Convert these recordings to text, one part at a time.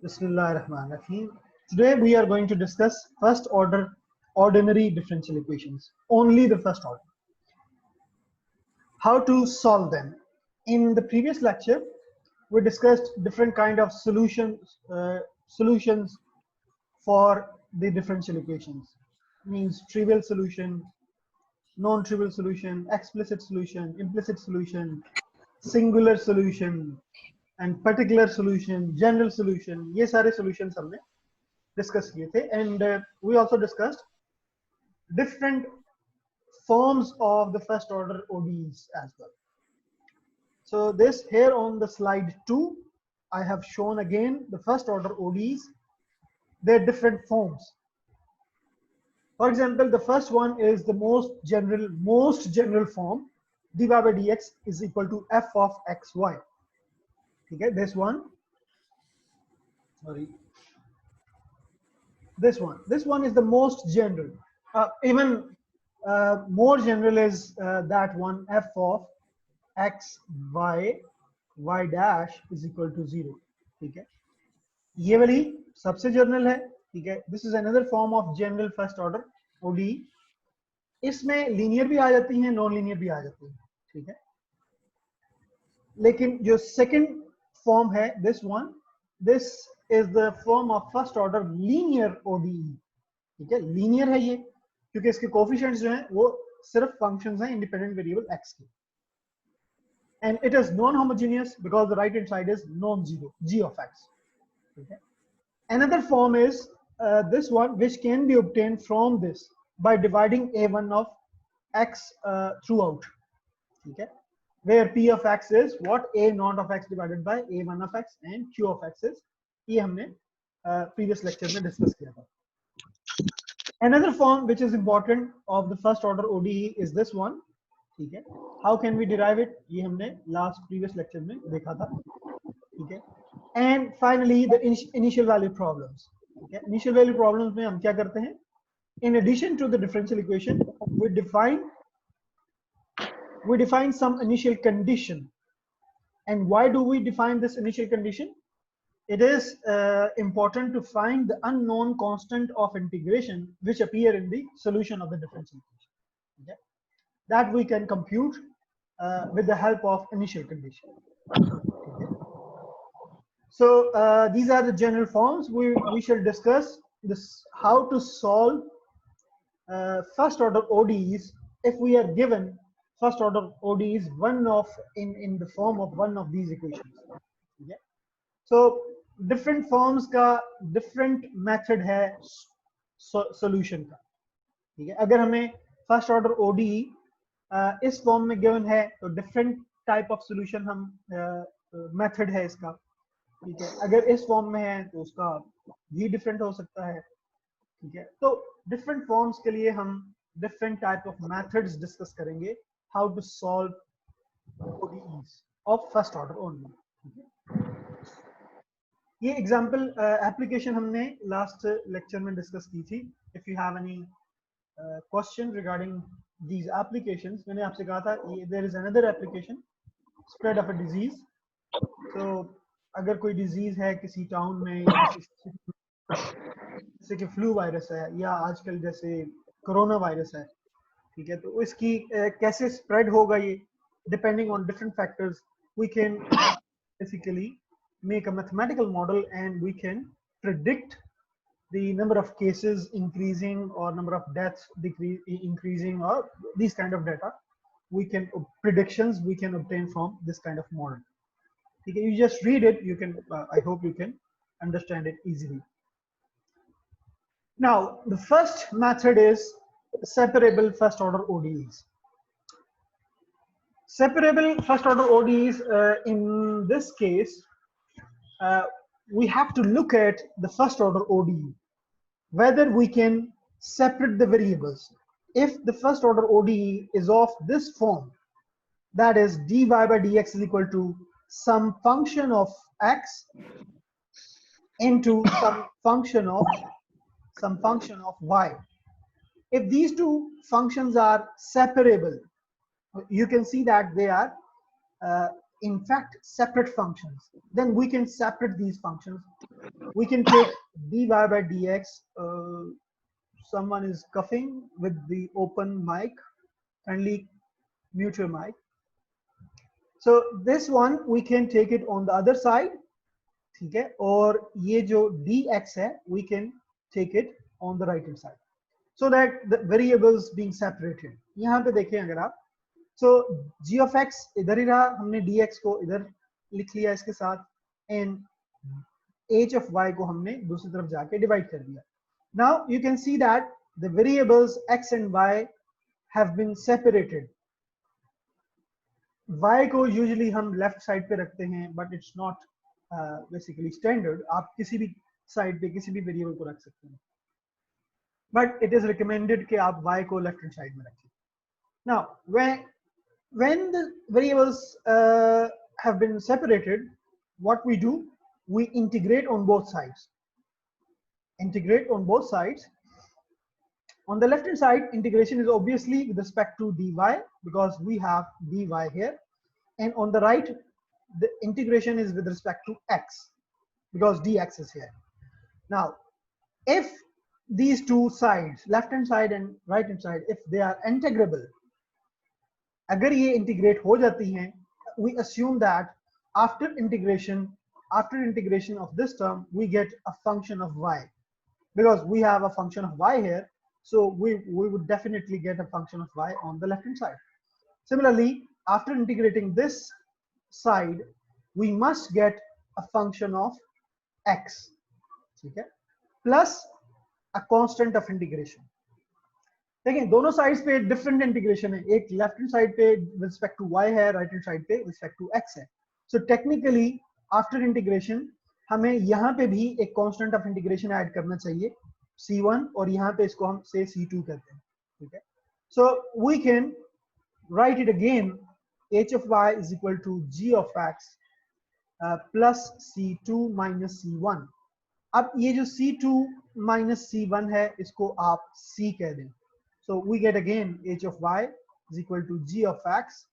Bismillahirrahmanirrahim. Today we are going to discuss first order ordinary differential equations, only the first order. How to solve them. In the previous lecture, we discussed different kind of solutions for the differential equations. Means trivial solution, non-trivial solution, explicit solution, implicit solution, singular solution, and particular solution, general solution. ये सारे solutions हमने discuss किए थे, and we also discussed different forms of the first order ODEs as well. So this here on the slide 2, I have shown again the first order ODEs, their different forms. For example, the first one is the most general form, dy by dx is equal to f of xy. Okay, this one, sorry, this one is the most general. Even more general is that one, f of x y y dash is equal to 0. ठीक है, ये वाली सबसे general है. ठीक है, this is another form of general first order ODE. इसमें linear भी आ जाती हैं, नॉन लीनियर भी आ जाती हैं. ठीक है, लेकिन जो सेकंड फॉर्म है, this is the form of first order linear ODE. ठीक है, लीनियर है ये क्योंकि इसके कोफिशिएंट्स जो हैं वो सिर्फ फंक्शंस हैं इंडिपेंडेंट वेरिएबल x के, and it is non-homogeneous because the right hand side is non-zero, g of x. Okay. Another form is this one, which can be obtained from this by dividing a1 of x throughout. Okay. Where p of x is what, a naught of x divided by a1 of x, and q of x is, ये हमने previous lecture में discuss किया था. Another form which is important of the first order ODE is this one. ठीक है, how can we derive it, ये हमने last previous lecture में देखा था. ठीक है, and finally the initial value problems. ठीक है, initial value problems में हम क्या करते हैं, in addition to the differential equation we define some initial condition. And why do we define this initial condition? It is important to find the unknown constant of integration which appear in the solution of the differential equation. Okay? That we can compute with the help of initial condition. Okay. So these are the general forms. We shall discuss this, how to solve first order ODEs if we are given first order ODEs in the form of one of these equations. Okay. So different forms का different method है solution का. ठीक है, अगर हमें first order ODE इस form में given है तो डिफरेंट टाइप ऑफ सॉल्यूशन हम मेथड है इसका. ठीक है, अगर इस फॉर्म में है तो उसका भी डिफरेंट हो सकता है. ठीक है, तो डिफरेंट फॉर्म्स के लिए हम different type of methods discuss करेंगे, how to solve ODEs of first order only. ये एग्जांपल एप्लीकेशन हमने लास्ट लेक्चर में डिस्कस की थी. If you have any question regarding these applications, मैंने आपसे कहा था there is another application, spread of a disease. So अगर कोई डिजीज है किसी टाउन में, जैसे कि फ्लू वायरस है या आजकल जैसे कोरोना वायरस है. ठीक है, तो इसकी कैसे स्प्रेड होगा, ये depending on different factors, we can basically make a mathematical model and we can predict the number of cases increasing or number of deaths increasing, or these kind of data we can obtain from this kind of model. Okay, you just read it, you can I hope you can understand it easily. Now the first method is separable first order ODEs. Separable first order ODEs, in this case we have to look at the first order ODE, whether we can separate the variables. If the first order ODE is of this form, that is dy by dx is equal to some function of x into some function of y. If these two functions are separable, you can see that they are in fact separate functions, then we can separate these functions. We can take dy by dx. Someone is coughing with the open mic. Kindly mute your mic. So this one we can take it on the other side, ठीक है, और ये जो dx है we can take it on the right hand side, so that the variables being separated. यहाँ पे देखें अगर आप, so g of x इधर ही रहा, हमने dx को इधर लिख लिया इसके साथ, and h of y को हमने दूसरी तरफ जाके डिवाइड कर दिया. Now you can see that the variables x and y have been separated. y को usually हम लेफ्ट साइड पे रखते हैं, but it's not basically standard. आप किसी भी साइड पे किसी भी वेरिएबल को रख सकते हैं, but it is recommended कि आप y को लेफ्ट हैंड साइड में रखें. Now when the variables have been separated, what we do, we integrate on both sides. Integrate on both sides. On the left hand side, integration is obviously with respect to dy, because we have dy here, and on the right, the integration is with respect to x, because dx is here. Now, if these two sides, left hand side and right hand side, if they are integrable, अगर ये integrate हो जाती हैं, we assume that after integration of this term, we get a function of y, because we have a function of y here. So we would definitely get a function of y on the left hand side. Similarly, after integrating this side, we must get a function of x, okay, plus a constant of integration. देखिए दोनों sides पे different integration है, एक left hand side पे with respect to y है, right hand side पे with respect to x है. So technically after integration हमें यहाँ पे भी एक कांस्टेंट ऑफ इंटीग्रेशन ऐड करना चाहिए, c1, और यहाँ पे इसको हम से c2 करते हैं, ठीक है. So we can write it again, h of y is equal to g of x plus c2 minus c1. अब ये जो c2 minus c1 है इसको आप c कह दें. So we get again h of y is equal to g of x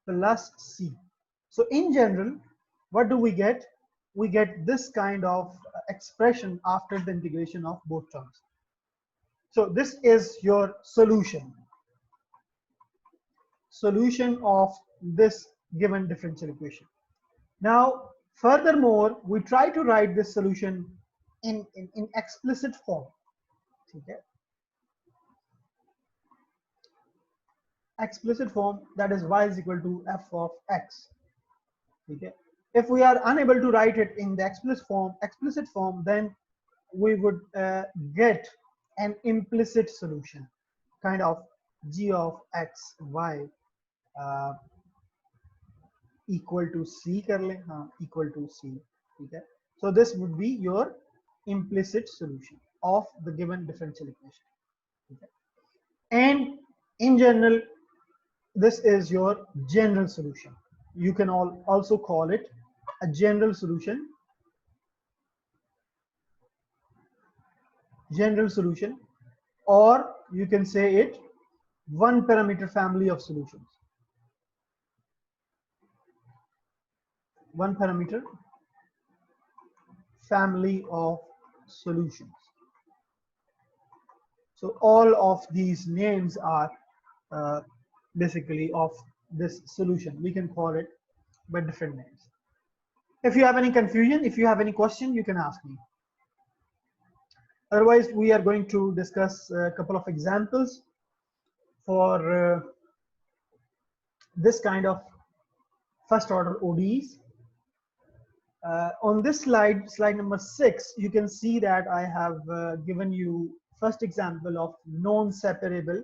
plus c. So in general, what do we get? We get this kind of expression after the integration of both terms. So this is your solution. Solution of this given differential equation. Now, furthermore, we try to write this solution in explicit form. Okay. Explicit form, that is y is equal to f of x. Okay. If we are unable to write it in the explicit form, then we would get an implicit solution, kind of g of x y equal to c कर लें, हाँ, equal to c, ठीक है. So this would be your implicit solution of the given differential equation. Okay. And in general, this is your general solution. You can also call it a general solution. General solution, or you can say it one parameter family of solutions. One parameter family of solutions. So all of these names are basically of this solution. We can call it by different names. If you have any confusion, if you have any question, you can ask me. Otherwise, we are going to discuss a couple of examples for this kind of first order ODEs. On this slide, slide number 6, you can see that I have given you first example of non-separable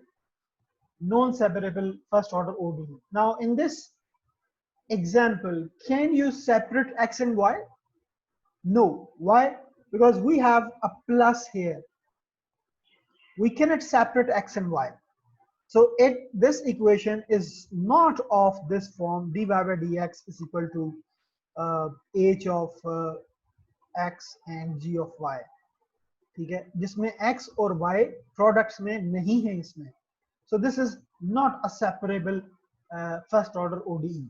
first order ODE. Now in this example, can you separate x and y? No. Why? Because we have a plus here. We cannot separate x and y. So this equation is not of this form, dy by dx is equal to h of x and g of y, ठीक है, जिसमें x और y products में नहीं है इसमें. So this is not a separable first order ODE.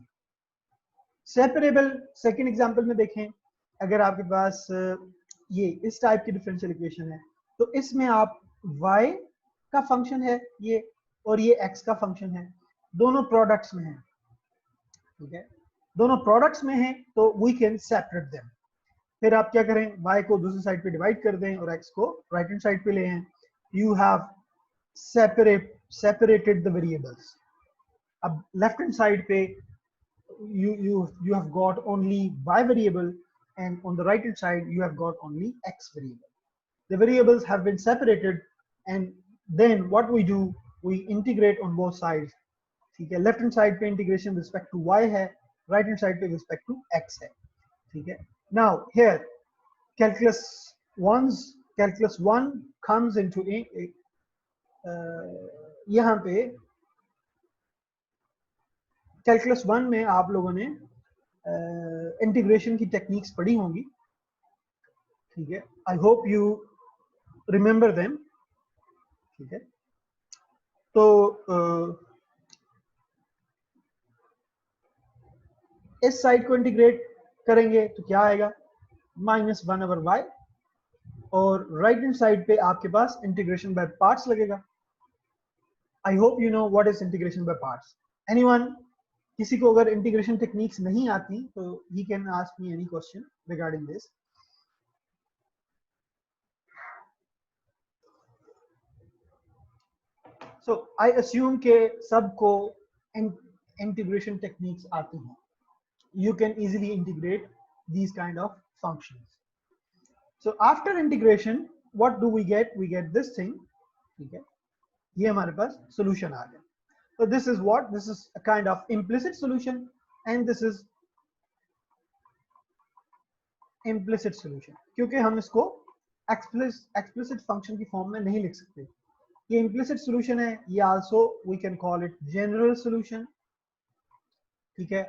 Separable second example में देखें, अगर आपके पास ये इस टाइप की डिफरेंशियल इक्वेशन है, तो इसमें आप y का फंक्शन है ये, और ये x का फंक्शन है, दोनों प्रोडक्ट्स में है, ठीक है, दोनों प्रोडक्ट्स में है, तो वी कैन सेपरेट देम। फिर आप क्या करें, y को दूसरी साइड पे डिवाइड कर दें और x को राइट हैंड साइड पे ले आए। You have separated the variables। अब लेफ्ट हैंड साइड पे you have got only y variable, and on the right hand side you have got only x variable. The variables have been separated, and then what we do, we integrate on both sides, ठीक है। Left hand side पे integration respect to y है, right hand side पे respect to x है, ठीक है। Now here calculus 1 comes into यहाँ पे कैलकुलस 1 में आप लोगों ने इंटीग्रेशन की टेक्निक्स पढ़ी होंगी, ठीक है। I hope you remember them, ठीक है। तो इस साइड को इंटीग्रेट करेंगे तो क्या आएगा, -1/y, और राइट हैंड साइड पे आपके पास इंटीग्रेशन बाय पार्ट्स लगेगा। आई hope you know what is integration by parts. Anyone, किसी को अगर इंटीग्रेशन टेक्निक्स नहीं आती तो he can ask me any question regarding this. So I assume के सबको इंटीग्रेशन टेक्निक्स आती हैं। You can easily integrate these kind of functions. So after integration, what do we get? We get this thing, ठीक है, ये हमारे पास solution आ गया। So this is what? This is a kind of implicit solution, and this is implicit solution, क्योंकि हम इसको explicit function की form में नहीं लिख सकते। ये implicit solution है, ये also we can call it general solution, ठीक है,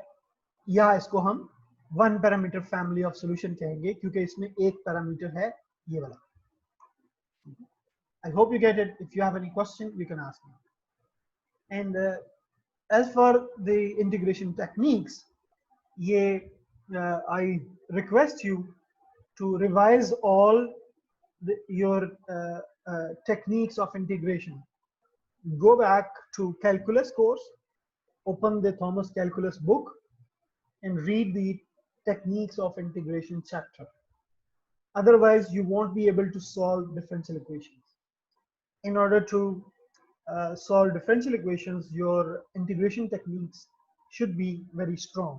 या इसको हम one parameter family of solution कहेंगे, क्योंकि इसमें एक पैरामीटर है ये वाला। I hope you get it. If you have any question you can ask me. And as for the integration techniques, ये I request you to revise all your techniques of integration. Go back to calculus course, open the Thomas Calculus book, and read the techniques of integration chapter. Otherwise, you won't be able to solve differential equations. In order to solve differential equations, your integration techniques should be very strong.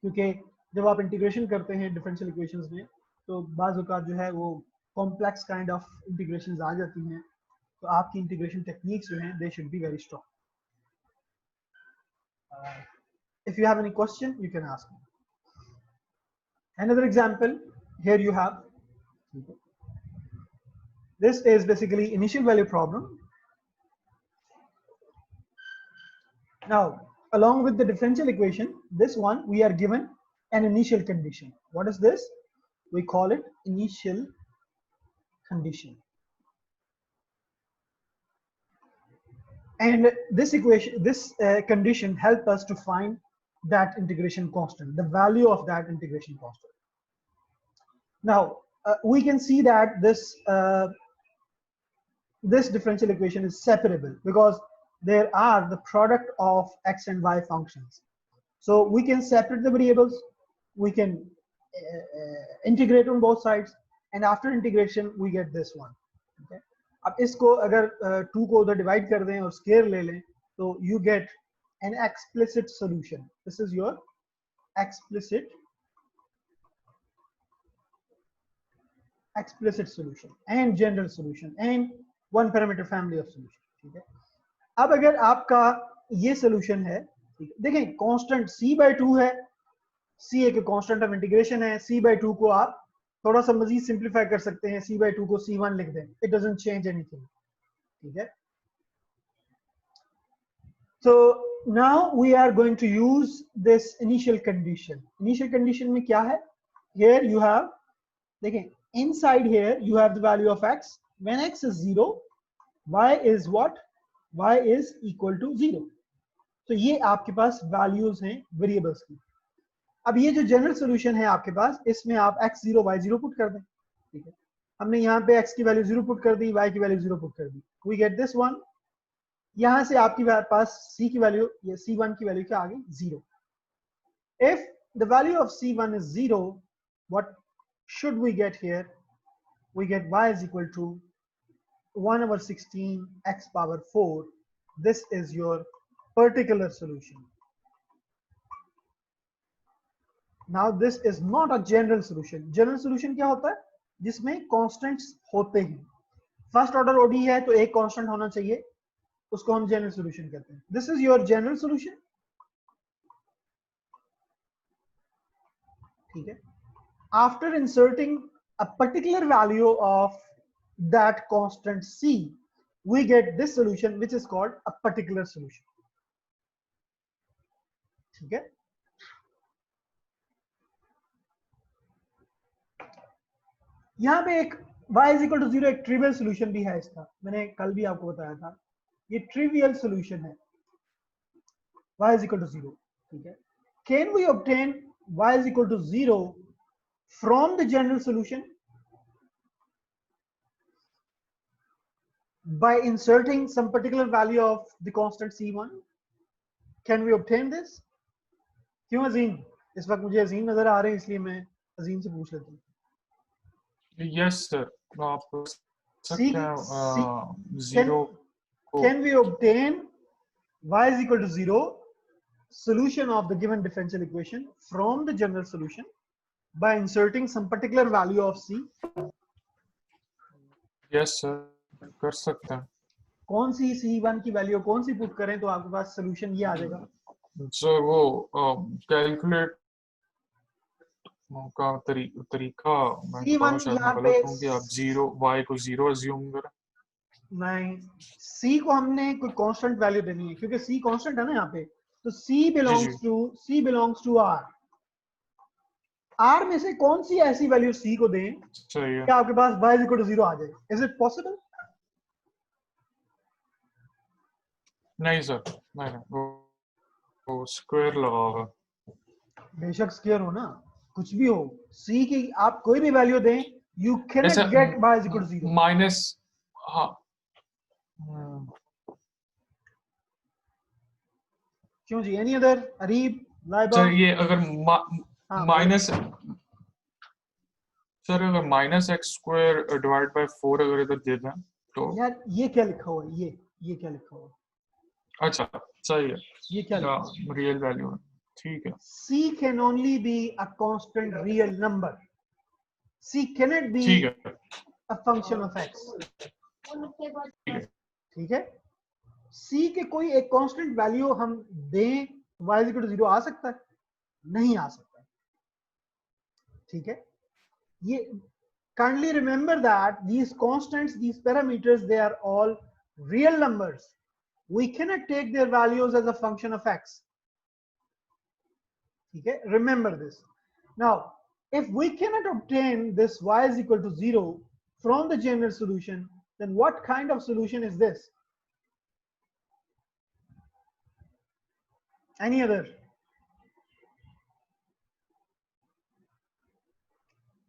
क्योंकि जब आप integration करते हैं differential equations में, तो बाज़ औक़ात जो है वो कॉम्प्लेक्स काइंड ऑफ इंटीग्रेशंस आ जाती हैं, तो आपकी इंटीग्रेशन टेक्निक्स जो हैं they should be very strong. If you have any question, you can ask me. Another example, here you have, this is basically initial value problem. Now, along with the differential equation, this one we are given an initial condition. What is this? We call it initial condition. And this equation, this condition help us to find that integration constant, the value of that integration constant. Now we can see that this differential equation is separable because there are the product of x and y functions. So we can separate the variables, we can integrate on both sides, and after integration we get this one. Okay? अब इसको अगर 2 को उधर divide कर दें और square ले लें, तो you get an explicit solution. This is your explicit solution and general solution and one parameter family of solution. ठीक है, अब अगर आपका ये solution है, देखें कांस्टेंट c/2 है, c एक कांस्टेंट ऑफ इंटीग्रेशन है, c/2 को आप थोड़ा सा मजीद सिंप्लीफाई कर सकते हैं, c/2 को c1 लिख दें, इट डजंट चेंज एनीथिंग, ठीक है। So now we are going to use this initial condition. Initial condition में क्या है? Here you have, देखें, inside here you have the value of x. When x is 0, y is what? Y is equal to 0. तो ये आपके पास values हैं variables की। अब ये जो जनरल सोल्यूशन है आपके पास, इसमें आप x0 y0 पुट कर दें, ठीक है। हमने यहाँ पे x की वैल्यू 0 पुट कर दी, y की वैल्यू 0 पुट कर दी, वी गेट दिस वन। यहाँ से आपके पास c की वैल्यू, ये c1 की वैल्यू क्या आ गई, 0। If the value of c1 is 0, what should we get here? We get y is equal to 1/16 x power 4. This is your particular solution. Now this is not a general solution. General solution क्या होता है, जिसमें constants होते हैं। First order ODE है तो एक constant होना चाहिए, उसको हम जनरल सॉल्यूशन कहते हैं। This is your general solution, ठीक है। After inserting a particular value of that constant c, we get this solution which is called a particular solution, ठीक है। यहाँ पे एक y is equal to 0 एक ट्रिवियल सॉल्यूशन भी है इसका, मैंने कल भी आपको बताया था, ये ट्रिवियल सॉल्यूशन है, y is equal to 0, ठीक है। Can we obtain y is equal to 0 from the general solution by inserting some particular value of the constant c1? Can we obtain this? क्यों अजीम, इस वक्त मुझे अजीम नजर आ रहे हैं, इसलिए मैं अजीम से पूछ लेता हूँ। यस सर, आप सकते हैं जीरो को। Can we obtain y is equal to 0 solution of the given differential equation from the general solution by inserting some particular value of c? Yes sir, कर सकते हैं। कौन सी c1 की वैल्यू कौन सी पुट करें तो आपके पास सोल्यूशन ये आ जाएगा? सर वो कैलकुलेट का तरीका मैं C1 बताऊं, शायद मैं यहाँ गलत पे हूँ कि आप जीरो y को 0 अज्यूम करें। नहीं, c को हमने कोई कांस्टेंट वैल्यू देनी है, क्योंकि c कांस्टेंट है ना यहाँ पे, तो c belongs to r। r में से कौन सी ऐसी वैल्यू c को दें सही है। कि आपके पास y इक्वल टू 0 आ जाए? Is it possible? नहीं सर, नहीं, वो स्क्वायर लगा होगा। बेशक स्क्वायर हो ना, कुछ भी हो, c की आप कोई भी वैल्यू दें, यू कैन ऐसा get y equal to 0। Minus, हाँ क्यों जी, any other, Areeb, Laiba? Sir ये अगर हाँ माइनस, सर अगर minus x square divide by 4 अगर इधर दे दें तो। यार ये क्या लिखा हुआ है, ये क्या लिखा हुआ है? अच्छा सही है, ये क्या लिखा हुआ है? रियल वैल्यू है, ठीक है। c can only be a constant real number. c cannot be ठीक है, a function of x, ठीक है। c के कोई एक कांस्टेंट वैल्यू हम दें, y इक्वल टू 0 आ सकता है? नहीं आ सकता, ठीक है। ये kindly remember that these constants, these parameters, they are all real numbers. We cannot take their values as a function of x, okay? Remember this. Now if we cannot obtain this y is equal to 0 from the general solution, then what kind of solution is this? Any other?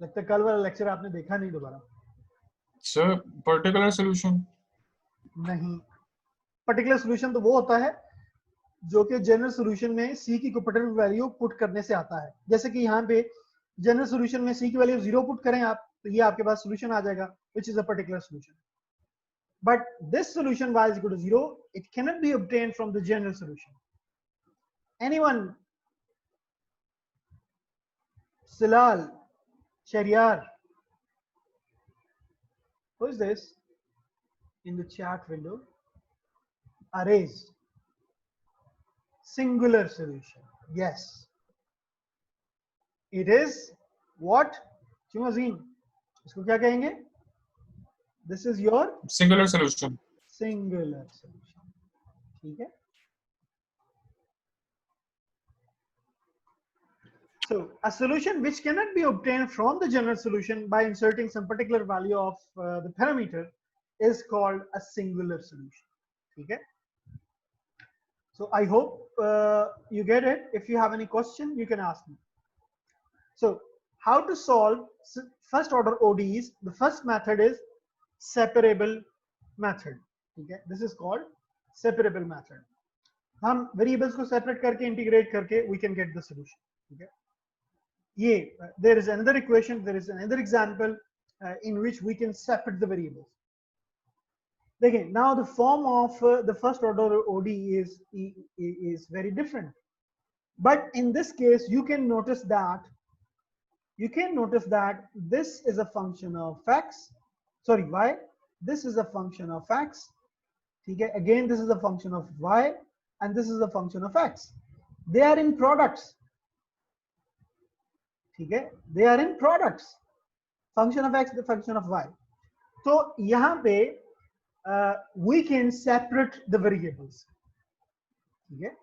लगता है कल वाला lecture आपने देखा नहीं दोबारा। Sir particular solution नहीं, particular solution तो वो होता है जो कि जनरल सॉल्यूशन में c की पर्टिकुलर वैल्यू पुट करने से आता है। जैसे कि यहाँ पे जनरल सॉल्यूशन में c की वैल्यू 0 पुट करें आप, तो ये आपके पास सॉल्यूशन आ जाएगा, which is a particular solution. But this solution y is equal to 0, it cannot be obtained from the general solution. Anyone? Silal, Shariar, who is this in the chat window? Arrays, singular solution. Yes, it is what? क्यों अजीम, इसको क्या कहेंगे? This is your singular solution. singular solution, ठीक है। So a solution which cannot be obtained from the general solution by inserting some particular value of the parameter is called a singular solution, okay? So I hope you get it. If you have any question, you can ask me. So how to solve first order ODEs? The first method is separable method. Okay, this is called separable method. हम variables को separate करके integrate करके we can get the solution. Okay. There is another equation, there is another example in which we can separate the variables. Again, now the form of the first order ODE is very different. But in this case, you can notice that this is a function of x, sorry, y. This is a function of x. Okay, again, this is a function of y, and this is a function of x. They are in products. Okay, they are in products. Function of x, the function of y. So यहाँ पे we can separate the variables. ठीक है,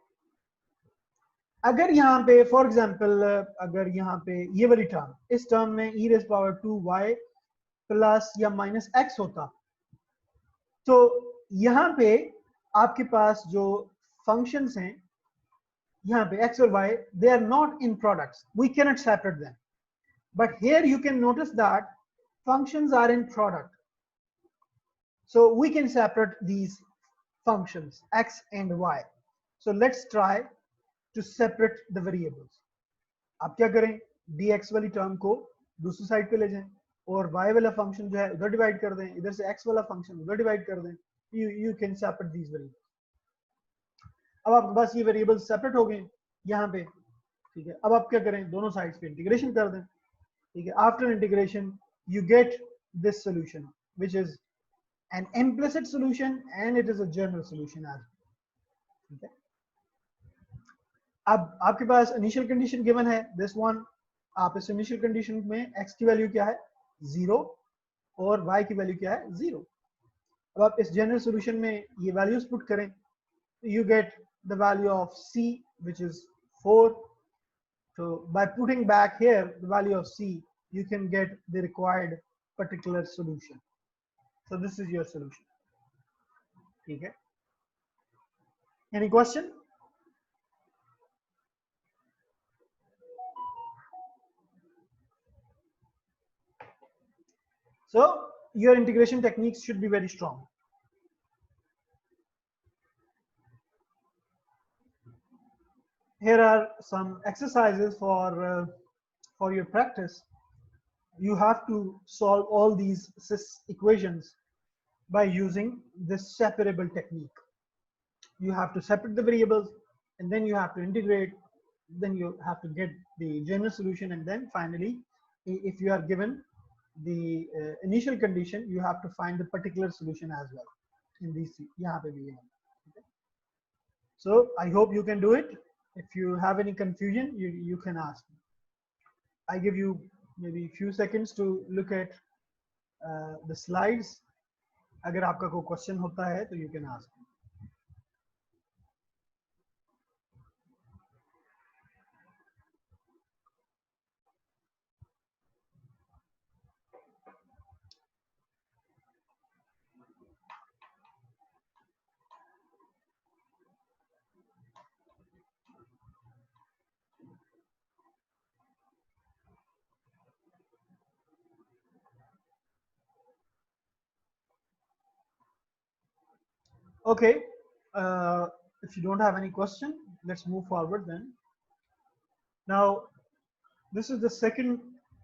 अगर यहाँ पे for example अगर यहाँ पे ये वाली टर्म, इस टर्म में e raised power 2y plus या माइनस x होता, तो यहाँ पे आपके पास जो फंक्शंस हैं यहाँ पे x और y, they are not in products, we cannot separate them. But here you can notice that functions are in product, so we can separate these functions x and y. So let's try to separate the variables. आप क्या करें, dx वाली term को दूसरी side पे ले जाएं और y वाला फंक्शन जो है उधर डिवाइड कर दें, इधर से x वाला फंक्शन उधर डिवाइड कर दें. You can separate these variables. अब आपके पास ये वेरिएबल्स सेपरेट हो गए यहाँ पे. ठीक है, अब आप क्या करें, दोनों साइड्स पे इंटीग्रेशन कर दें. ठीक है, after integration you get this solution which is an implicit solution and it is a general solution as well. ठीक है, अब आपके पास इनिशियल कंडीशन गिवन है this one. आप इस इनिशियल कंडीशन में x की वैल्यू क्या है 0 और y की वैल्यू क्या है 0. अब आप इस जनरल सॉल्यूशन में ये वैल्यूज पुट करें, you get the value of c which is 4. So by putting back here the value of c, you can get the required particular solution. So this is your solution. ठीक है, any question? So your integration techniques should be very strong. Here are some exercises for your practice. You have to solve all these equations by using this separable technique. You have to separate the variables and then you have to integrate, then you have to get the general solution, and then finally if you are given the initial condition, you have to find the particular solution as well in these. Okay. So I hope you can do it. If you have any confusion, you can ask me. I give you maybe a few seconds to look at the slides. अगर आपका कोई question होता है तो you can ask me. Okay, if you don't have any question, let's move forward then. Now, this is the second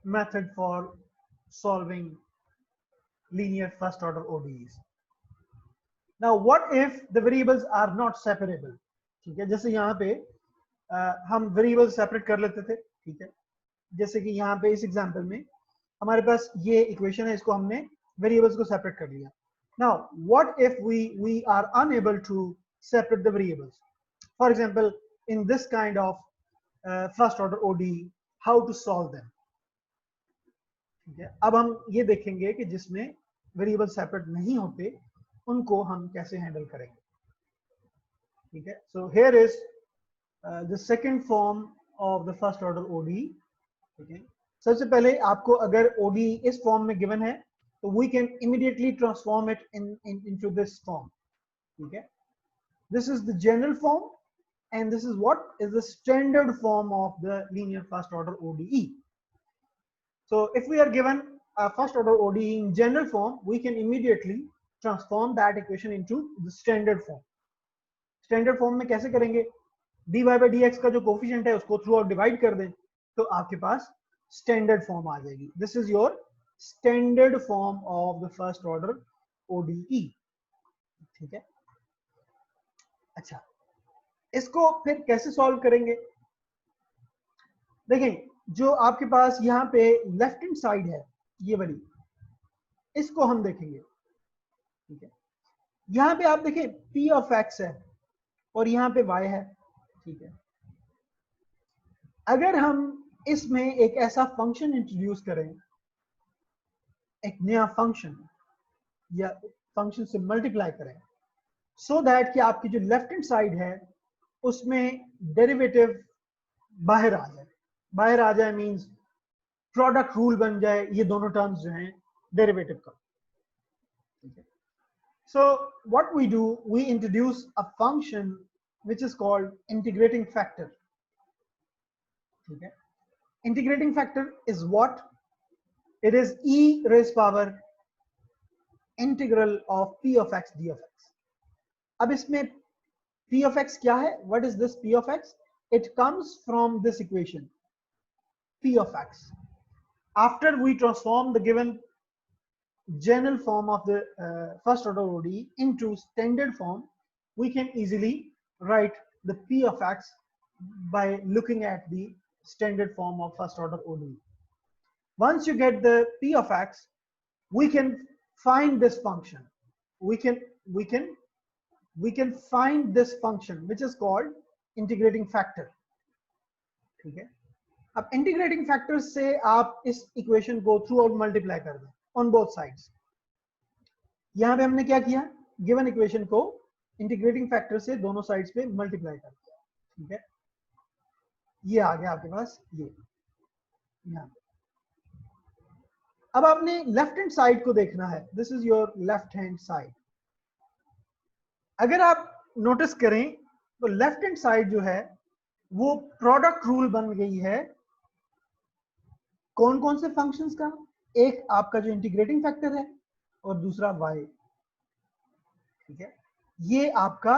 method for solving linear first order ODEs. Now, what if the variables are not separable? ठीक है, जैसे यहाँ पे हम variables separate कर लेते थे. ठीक है, जैसे कि यहाँ पे इस example में हमारे पास ये equation है, इसको हमने variables को separate कर लिया. Now, what if we are unable to separate the variables? For example, in this kind of first order ODE, how to solve them? ठीक है, अब हम ये देखेंगे कि जिसमें variables separate नहीं होते उनको हम कैसे handle करेंगे. ठीक है, so here is the second form of the first order ODE. Okay, सबसे पहले आपको अगर ODE इस form में given है, so we can immediately transform it into this form. Okay, this is the general form and this is what is the standard form of the linear first order ODE. So if we are given a first order ODE in general form, we can immediately transform that equation into the standard form. Standard form में कैसे करेंगे? dy by dx का जो coefficient है उसको through out divide कर दें तो आपके पास स्टैंडर्ड फॉर्म आ जाएगी. This is your standard form of the first order ODE. ठीक है. अच्छा, इसको फिर कैसे सॉल्व करेंगे? देखें, जो आपके पास यहाँ पे लेफ्ट हैंड साइड है ये वाली, इसको हम देखेंगे. ठीक है. यहाँ पे आप देखें p ऑफ x है और यहाँ पे y है. ठीक है. अगर हम इसमें एक ऐसा फंक्शन इंट्रोड्यूस करें, एक नया फंक्शन या फंक्शन से मल्टीप्लाई करें, सो दैट कि आपकी जो लेफ्ट हैंड साइड है उसमें डेरिवेटिव बाहर आ जाए. बाहर आ जाए मींस प्रोडक्ट रूल बन जाए ये दोनों टर्म्स जो हैं डेरिवेटिव का. ठीक है. So what we do, we introduce a function which is called integrating factor. Okay. Integrating factor is what? It is e raised power integral of p of x d of x. अब इसमें p of x क्या है? What is this p of x? It comes from this equation p of x. After we transform the given general form of the first order ODE into standard form, we can easily write the p of x by looking at the standard form of first order ODE. Once you get the p of x, we can find this function. We can find this function which is called integrating factor. ठीक है. अब integrating factor से आप इस equation को throughout multiply कर दें on both sides. यहां पे हमने क्या किया? गिवन इक्वेशन को इंटीग्रेटिंग फैक्टर से दोनों साइड्स पे मल्टीप्लाई कर दिया. ठीक है. ये आ गया आपके पास ये यहां. अब आपने लेफ्ट हैंड साइड को देखना है. This is your left hand side. अगर आप नोटिस करें तो लेफ्ट हैंड साइड जो है वो प्रोडक्ट रूल बन गई है. कौन कौन से फंक्शंस का? एक आपका जो इंटीग्रेटिंग फैक्टर है और दूसरा y. ठीक है. ये आपका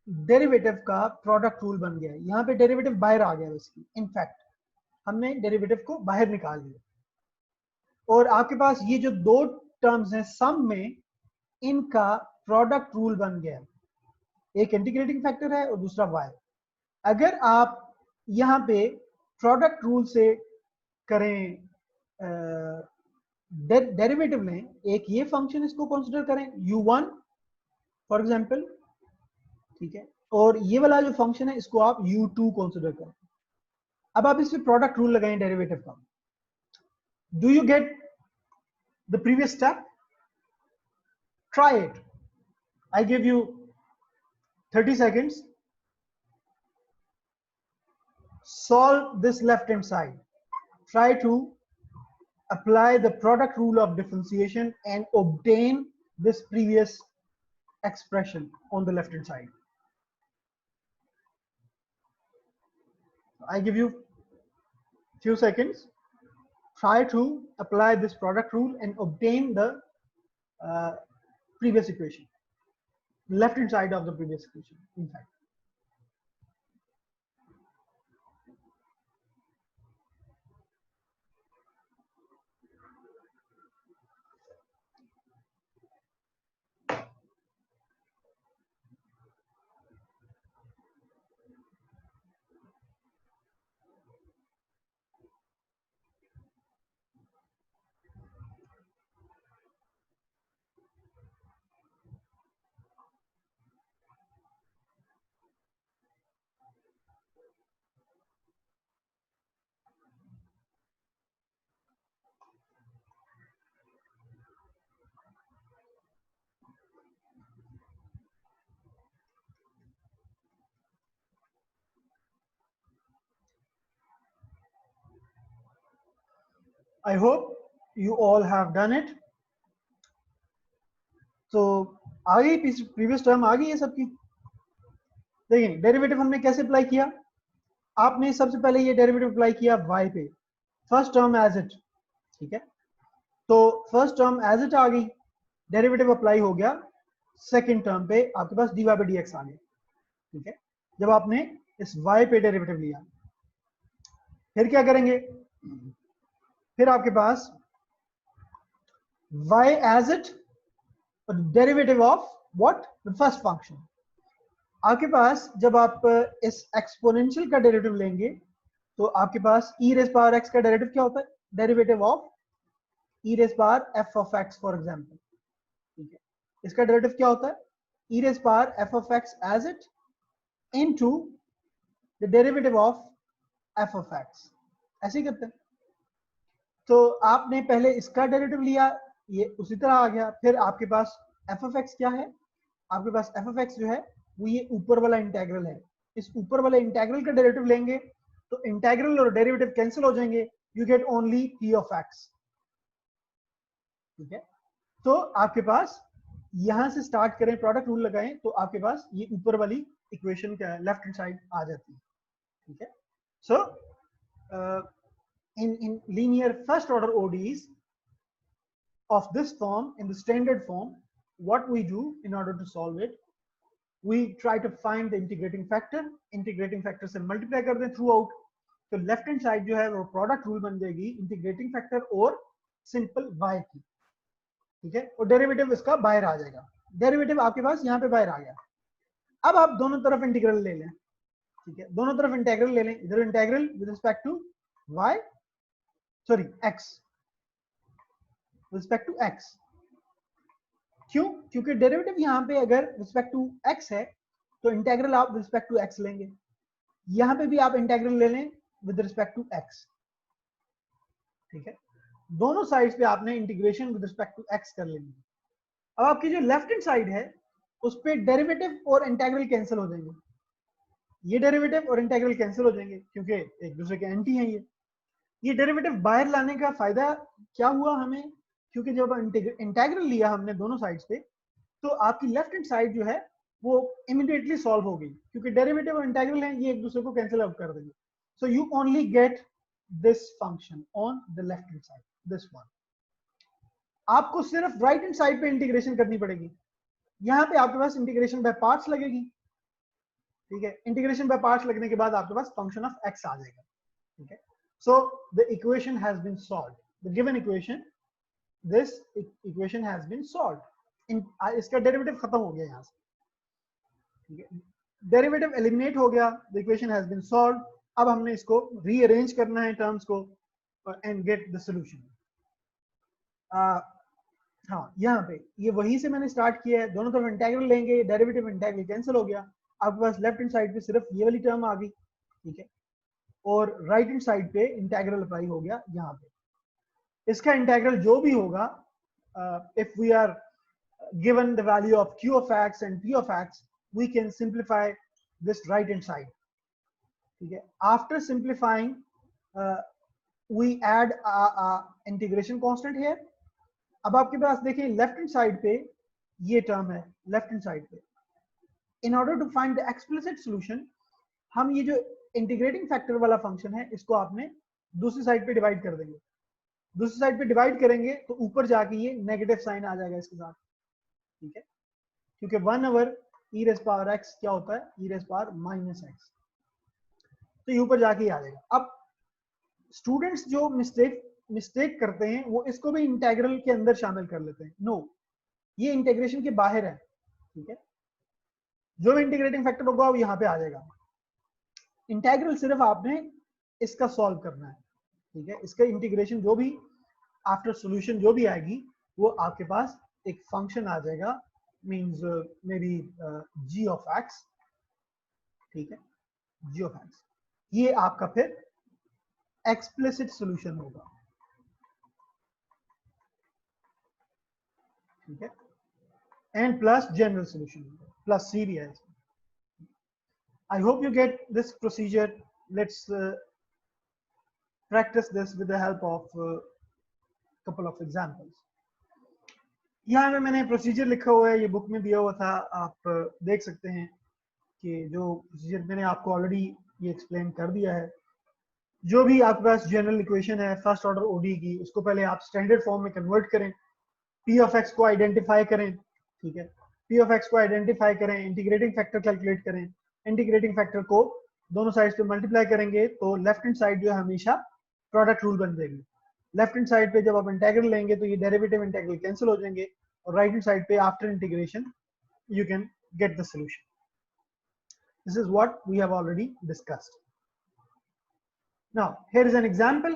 डेरिवेटिव का प्रोडक्ट रूल बन गया है. यहाँ पे डेरिवेटिव बाहर आ गया इसकी. इनफैक्ट हमने डेरिवेटिव को बाहर निकाल लिया और आपके पास ये जो दो टर्म्स हैं सम में, इनका प्रोडक्ट रूल बन गया. एक इंटीग्रेटिंग फैक्टर है और दूसरा y. अगर आप यहाँ पे प्रोडक्ट रूल से करें डेरिवेटिव लें, एक ये फंक्शन इसको कंसीडर करें u1 फॉर एग्जांपल. ठीक है. और ये वाला जो फंक्शन है इसको आप u2 कंसीडर करें. अब आप इसमें प्रोडक्ट रूल लगाएं डेरिवेटिव का. Do you get the previous step? Try it. I give you 30 seconds. Solve this left hand side. Try to apply the product rule of differentiation and obtain this previous expression on the left hand side. I give you few seconds. Try to apply this product rule and obtain the previous equation, left hand side of the previous equation, in fact. I hope you all have done it. तो आ गई previous term आ गई है सबकी. देखिए derivative हमने कैसे apply किया. आपने सबसे पहले ये डेरिवेटिव अप्लाई किया y पे, फर्स्ट टर्म एज इट. ठीक है, तो फर्स्ट टर्म एज इट आ गई, डेरिवेटिव अप्लाई हो गया, सेकंड टर्म पे आपके पास dy बाई डी एक्स आ गया। ठीक है, जब आपने इस y पे डेरिवेटिव लिया, फिर क्या करेंगे, फिर आपके पास y as it derivative of what, the first function. आपके पास जब आप इस एक्सपोनेंशियल का डेरिवेटिव लेंगे तो आपके पास e रेज़ पावर x का डेरिवेटिव क्या होता है, derivative of e raise power f of x for example. ठीक है, इसका डेरिवेटिव क्या होता है, e raise power f of x as it into the derivative of f of x, ऐसे ही करते हैं। तो आपने पहले इसका डेरिवेटिव लिया, ये उसी तरह आ गया, फिर आपके पास f ऑफ x क्या है, आपके पास f ऑफ x जो है वो ये ऊपर वाला इंटेग्रल है, इस ऊपर वाले इंटेग्रल का डेरिवेटिव लेंगे तो इंटेग्रल और डेरिवेटिव कैंसिल हो जाएंगे, you get only p of x। ठीक है, तो आपके पास यहां से स्टार्ट करें, प्रोडक्ट रूल लगाएं तो आपके पास ये ऊपर वाली इक्वेशन का लेफ्ट हैंड साइड आ जाती है। ठीक है, सो in linear first order ODEs of this form, in the standard form, what we do in order to solve it, we try to find the integrating factor से multiply कर दें throughout, तो left hand side जो है वो product rule बन जाएगी integrating factor और सिंपल y की। ठीक है, और डेरिवेटिव इसका बाहर आ जाएगा, डेरिवेटिव आपके पास यहाँ पे बाहर आ गया। अब आप दोनों तरफ इंटीग्रल ले लें। ठीक है, दोनों तरफ इंटीग्रल ले लें, इधर integral with respect to y, sorry x, with respect to x। क्यों, क्योंकि डेरिवेटिव यहाँ पे अगर रिस्पेक्ट टू x है तो इंटीग्रल आप विद रिस्पेक्ट टू x लेंगे, यहाँ पे भी आप इंटीग्रल ले लें विद रिस्पेक्ट टू x। ठीक है, दोनों साइड्स पे आपने integration with respect to x कर लेंगे। अब आपकी जो लेफ्ट हैंड साइड है उस पे डेरिवेटिव और इंटीग्रल कैंसिल हो जाएंगे, ये डेरिवेटिव और इंटीग्रल कैंसिल हो जाएंगे क्योंकि एक दूसरे के एंटी हैं। ये डेरिवेटिव बाहर लाने का फायदा क्या हुआ हमें, क्योंकि जब इंटीग्रल लिया हमने दोनों साइड्स पे तो आपकी लेफ्ट हैंड साइड जो है वो इमीडिएटली सॉल्व हो गई, क्योंकि डेरिवेटिव और इंटीग्रल हैं, ये एक दूसरे को कैंसिल आउट कर देंगे। So you only get this function on the left hand side, this one. आपको सिर्फ राइट हैंड साइड पे इंटीग्रेशन करनी पड़ेगी, यहाँ पे आपके पास इंटीग्रेशन बाय पार्ट्स लगेगी। ठीक है, इंटीग्रेशन बाय पार्ट्स लगने के बाद आपके पास फंक्शन ऑफ x आ जाएगा। ठीक है, so the equation has been solved, the given equation, this equation has been solved. इसका डेरिवेटिव खत्म हो गया यहाँ से। ठीक है, डेरिवेटिव एलिमिनेट हो गया, the equation has been solved. अब हमने इसको रीअरेंज करना है टर्म्स को एंड गेट द सॉल्यूशन। हाँ, यहाँ पे ये वहीं से मैंने स्टार्ट किया है, दोनों तरफ इंटीग्रल लेंगे, डेरिवेटिव इंटीग्रल कैंसिल हो गया, आपके पास लेफ्ट हैंड साइड पे सिर्फ ये वाली टर्म आ गई। ठीक है, और राइट हैंड साइड पे इंटीग्रल अप्लाई हो गया यहाँ पे। इसका इंटीग्रल जो भी होगा, if we are given the value of q of x and p of x, we can simplify this right hand side. ठीक है, after simplifying we add integration constant here. अब आपके पास देखिए लेफ्ट हैंड साइड पे ये term है, left hand side पे in order to find the explicit solution, हम ये जो इंटीग्रेटिंग फैक्टर वाला फंक्शन है इसको आपने दूसरी साइड पे डिवाइड कर देंगे। दूसरी साइड पे डिवाइड करेंगे तो ऊपर जाके ये नेगेटिव साइन आ जाएगा इसके साथ। ठीक है, क्योंकि 1/e raised power x क्या होता है, e raised power -x, तो ये ऊपर जाके आ जाएगा। अब स्टूडेंट्स जो मिस्टेक करते हैं वो इसको भी इंटीग्रल के अंदर शामिल कर लेते हैं। नो, ये इंटीग्रेशन के बाहर है। ठीक है, जो भी इंटीग्रेटिंग फैक्टर होगा वो यहाँ पे आ जाएगा। इंटीग्रल सिर्फ आपने इसका सॉल्व करना है। ठीक है, इसका इंटीग्रेशन जो भी आफ्टर सॉल्यूशन जो भी आएगी वो आपके पास एक फंक्शन आ जाएगा, means may be g of x। ठीक है, g of x, ये आपका फिर एक्सप्लिसिट सॉल्यूशन होगा। ठीक है, and plus general solution plus c भी है। I hope you get this procedure. Let's practice this with the help of couple of examples. यहाँ पे मैंने प्रोसीजर लिखा हुआ है, ये बुक में दिया हुआ था, आप देख सकते हैं कि जो प्रोसीजर मैंने आपको ऑलरेडी ये एक्सप्लेन कर दिया है। जो भी आपके पास जनरल इक्वेशन है फर्स्ट ऑर्डर ओडी की, उसको पहले आप स्टैंडर्ड फॉर्म में कन्वर्ट करें, पी ऑफ एक्स को आइडेंटिफाई करें, ठीक है, पी ऑफ एक्स को आइडेंटिफाई करें, इंटीग्रेटिंग फैक्टर कैलकुलेट करें, इंटीग्रेटिंग फैक्टर को दोनों साइड पे मल्टीप्लाई करेंगे तो लेफ्ट हैंड साइड जो है हमेशा प्रोडक्ट रूल बन जाएगी। लेफ्ट हैंड साइड पे जब आप इंटीग्रल लेंगे तो ये डेरिवेटिव इंटीग्रल कैंसिल हो जाएंगे, और राइट हैंड साइड पे after integration you can get the solution. This is what we have already discussed. Now, here is an example.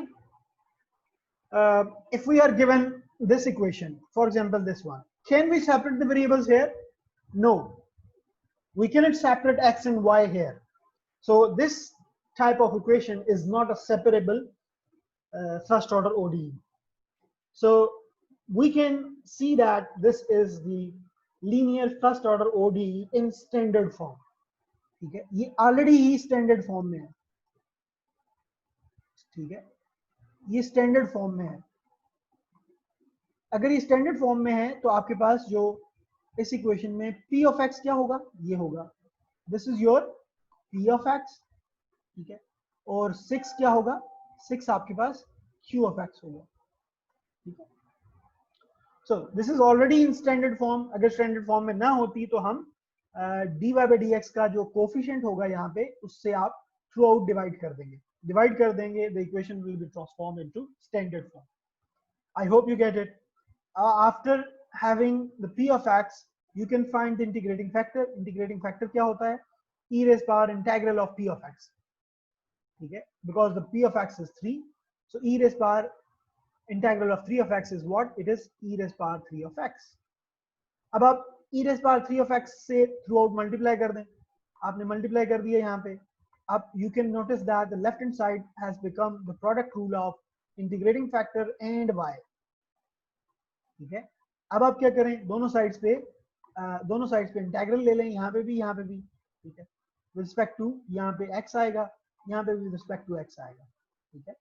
If we are given this equation, for example, this one, can we separate the variables here? No, we cannot separate x and y here. So this type of equation is not a separable first order ODE. So we can see that this is the linear first order ODE in standard form. ठीक है, ये already ही standard form में है, ठीक है, ये standard form में है। अगर ये स्टैंडर्ड फॉर्म में है तो आपके पास जो इस इक्वेशन में p ऑफ x क्या होगा, ये होगा, this is your p of x, ठीक है, और 6 क्या होगा, 6 आपके पास q ऑफ x होगा, ठीक है। So this is already in standard form. अगर स्टैंडर्ड फॉर्म में ना होती तो हम dy by dx का जो कोफिशिएंट होगा यहाँ पे, उससे आप थ्रू आउट डिवाइड कर देंगे, the equation will be transformed into standard form. I hope you get it. After having the p of x, you can find the integrating factor. Integrating factor क्या होता है, e raised power integral of p of x, ठीक है, because the p of x is 3, so e raised power integral of 3 of x is what? It is e raised power 3 of x. अब आप e raised power 3 of x से through out multiply कर दें, आपने multiply कर दिया यहाँ पे, अब you can notice that the left hand side has become the product rule of integrating factor and y, ठीक है। अब आप क्या करें, दोनों साइड्स पे इंटीग्रल ले लें, यहाँ पे भी, ठीक है, विद रिस्पेक्ट टू, यहाँ पे x आएगा, यहाँ पे विद रिस्पेक्ट टू x आएगा, ठीक है।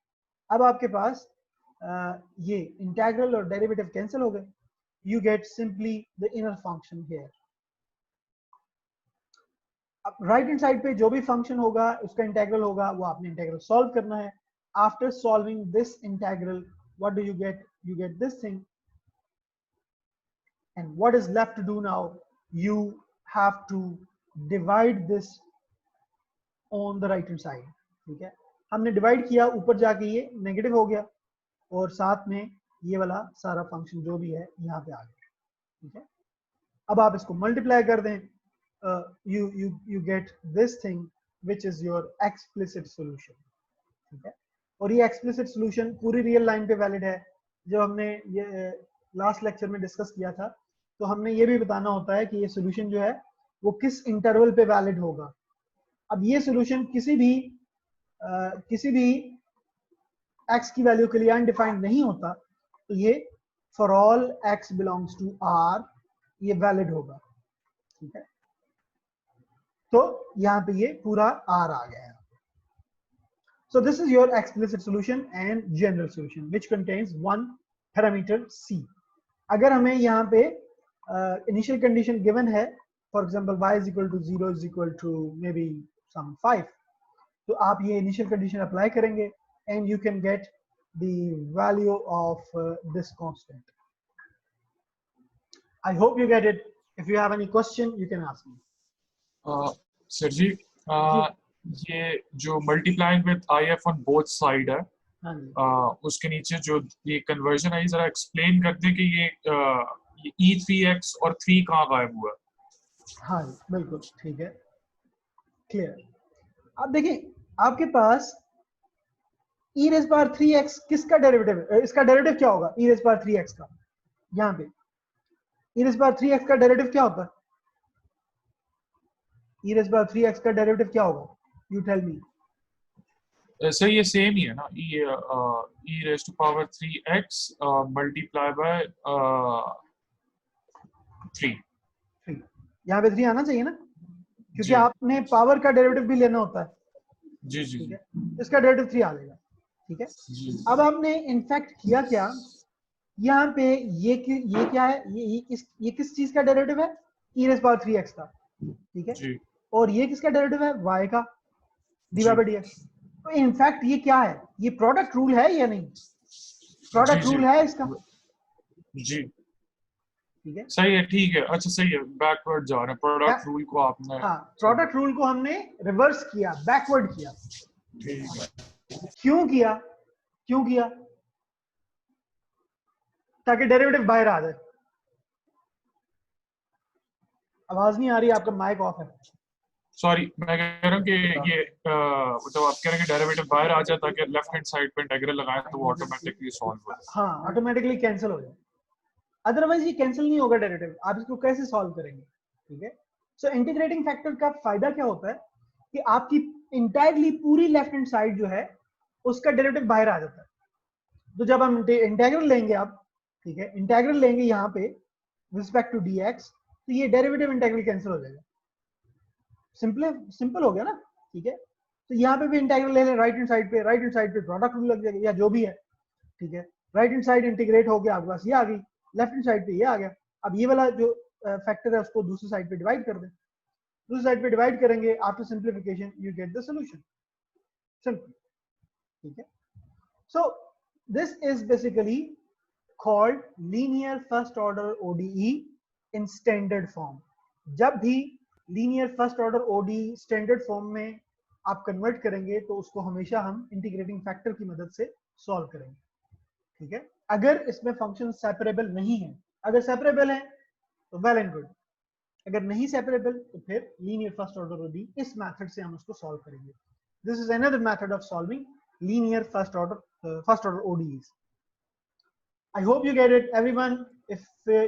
अब आपके पास ये इंटीग्रल और डेरिवेटिव कैंसिल हो गए, you get simply the inner function here. अब राइट हैंड साइड पे जो भी फंक्शन होगा उसका इंटीग्रल होगा, वो आपने इंटीग्रल सॉल्व करना है। After solving this integral, what do you get? You get this thing, and what is left to do now? You have to divide this on the right hand side, ठीक है। हमने divide किया, ऊपर जाके ये negative हो गया, और साथ में ये वाला सारा फंक्शन जो भी है यहाँ पे आ गया, ठीक है। अब आप इसको मल्टीप्लाई कर दें, you get this thing which is your explicit solution, ठीक है। और ये explicit solution पूरी रियल लाइन पे वैलिड है। जब हमने ये लास्ट लेक्चर में डिस्कस किया था तो हमने ये भी बताना होता है कि ये सोल्यूशन जो है वो किस इंटरवल पे वैलिड होगा। अब ये सोल्यूशन किसी भी x की वैल्यू के लिए अनडिफाइंड नहीं होता, तो ये for all x belongs to r ये वैलिड होगा, ठीक है। तो यहाँ पे ये पूरा r आ गया है। So this is your explicit solution and general solution which contains one parameter c. अगर हमें यहाँ पे initial condition given है, for example y is equal to 0 is equal to maybe some 5, तो आप ये initial condition apply करेंगे and you can get the value of this constant. I hope you get it. If you have any question, you can ask me. Sir ji, ये जो multiplying with IF on both side है, उसके नीचे जो ये conversion है, जरा explain कर दें कि ये E3x और 3 कहाँ गायब हुआ? हाँ बिल्कुल, ठीक है, क्लियर। अब देखिए आपके पास e raised power 3x किसका डेरिवेटिव है? इसका डेरिवेटिव क्या होगा e raised power 3x का? यहाँ पे e raised power 3x का डेरिवेटिव क्या होता है? e raised power 3x का डेरिवेटिव क्या होगा? You tell me. सर ये सेम ही है ना, e raised to power 3x multiply by 3. यहाँ पे 3 आना चाहिए ना, क्योंकि आपने पावर का डेरिवेटिव भी लेना होता है। जी जी, ठीक है, इसका डेरिवेटिव 3 आ जाएगा, ठीक है। अब आपने इनफैक्ट किया क्या, यहाँ पे ये क्या है, ये किस चीज का डेरिवेटिव है? e raised power 3x का, ठीक है। और ये किसका डेरिवेटिव है? y का, dy by dx। तो इनफैक्ट ये क्या है, ये प्रोडक्ट रूल है या नहीं? प्रोडक्ट रूल है इसका जी, ठीक है, सही है, ठीक है, अच्छा सही है, बैकवर्ड जा रहे हैं, प्रोडक्ट रूल को आपने, हाँ प्रोडक्ट रूल को हमने रिवर्स किया, बैकवर्ड किया। ठीक है, क्यों किया? क्यों किया? ताकि डेरिवेटिव बाहर आ जाए। आवाज नहीं आ रही, आपका माइक ऑफ है। सॉरी, मैं कह रहा हूँ कि ये मतलब आप कह रहे हैं कि डेरिवेटिव बाहर आ जाए ताकि लेफ्ट हैंड साइड पे इंटीग्रल लगाएं तो वो ऑटोमेटिकली सॉल्व हो जाए। हाँ, ऑटोमेटिकली कैंसिल हो जाए, अदरवाइज ये कैंसिल नहीं होगा डेरिवेटिव। आप इसको कैसे सॉल्व करेंगे? ठीक है, सो इंटीग्रेटिंग फैक्टर का फायदा क्या होता है कि आपकी इंटायरली पूरी लेफ्ट हैंड साइड जो है उसका डेरिवेटिव बाहर आ जाता है। तो जब हम इंटीग्रल लेंगे आप, ठीक है, इंटीग्रल लेंगे यहाँ पे रिस्पेक्ट टू dx, तो ये डेरिवेटिव इंटीग्रल कैंसिल हो जाएगा। सिंपल हो गया ना, ठीक है। तो यहाँ पे भी इंटीग्रल ले लें राइट हैंड साइड पे, राइट हैंड साइड पे प्रोडक्ट रूल लग जाएगा या जो भी है, ठीक है। राइट हैंड साइड इंटीग्रेट हो गया, आपके पास ये आ गई, लेफ्ट हैंड साइड पे ये आ गया। अब ये वाला जो फैक्टर है उसको दूसरी साइड पे डिवाइड कर दें, दूसरी साइड पे डिवाइड करेंगे, after simplification you get the solution, simple, ठीक है। So this is basically called linear first order ODE in standard form। जब भी linear first order ODE standard form में आप कन्वर्ट करेंगे तो उसको हमेशा हम इंटीग्रेटिंग फैक्टर की मदद से सॉल्व करेंगे, ठीक है। अगर इसमें फंक्शन सेपरेबल नहीं है, अगर सेपरेबल है तो वेल एंड गुड, अगर नहीं सेपरेबल तो फिर लीनियर फर्स्ट ऑर्डर ODE इस मेथड से हम उसको सॉल्व करेंगे। This is another method of solving linear first order ODEs। I hope you get it, everyone. If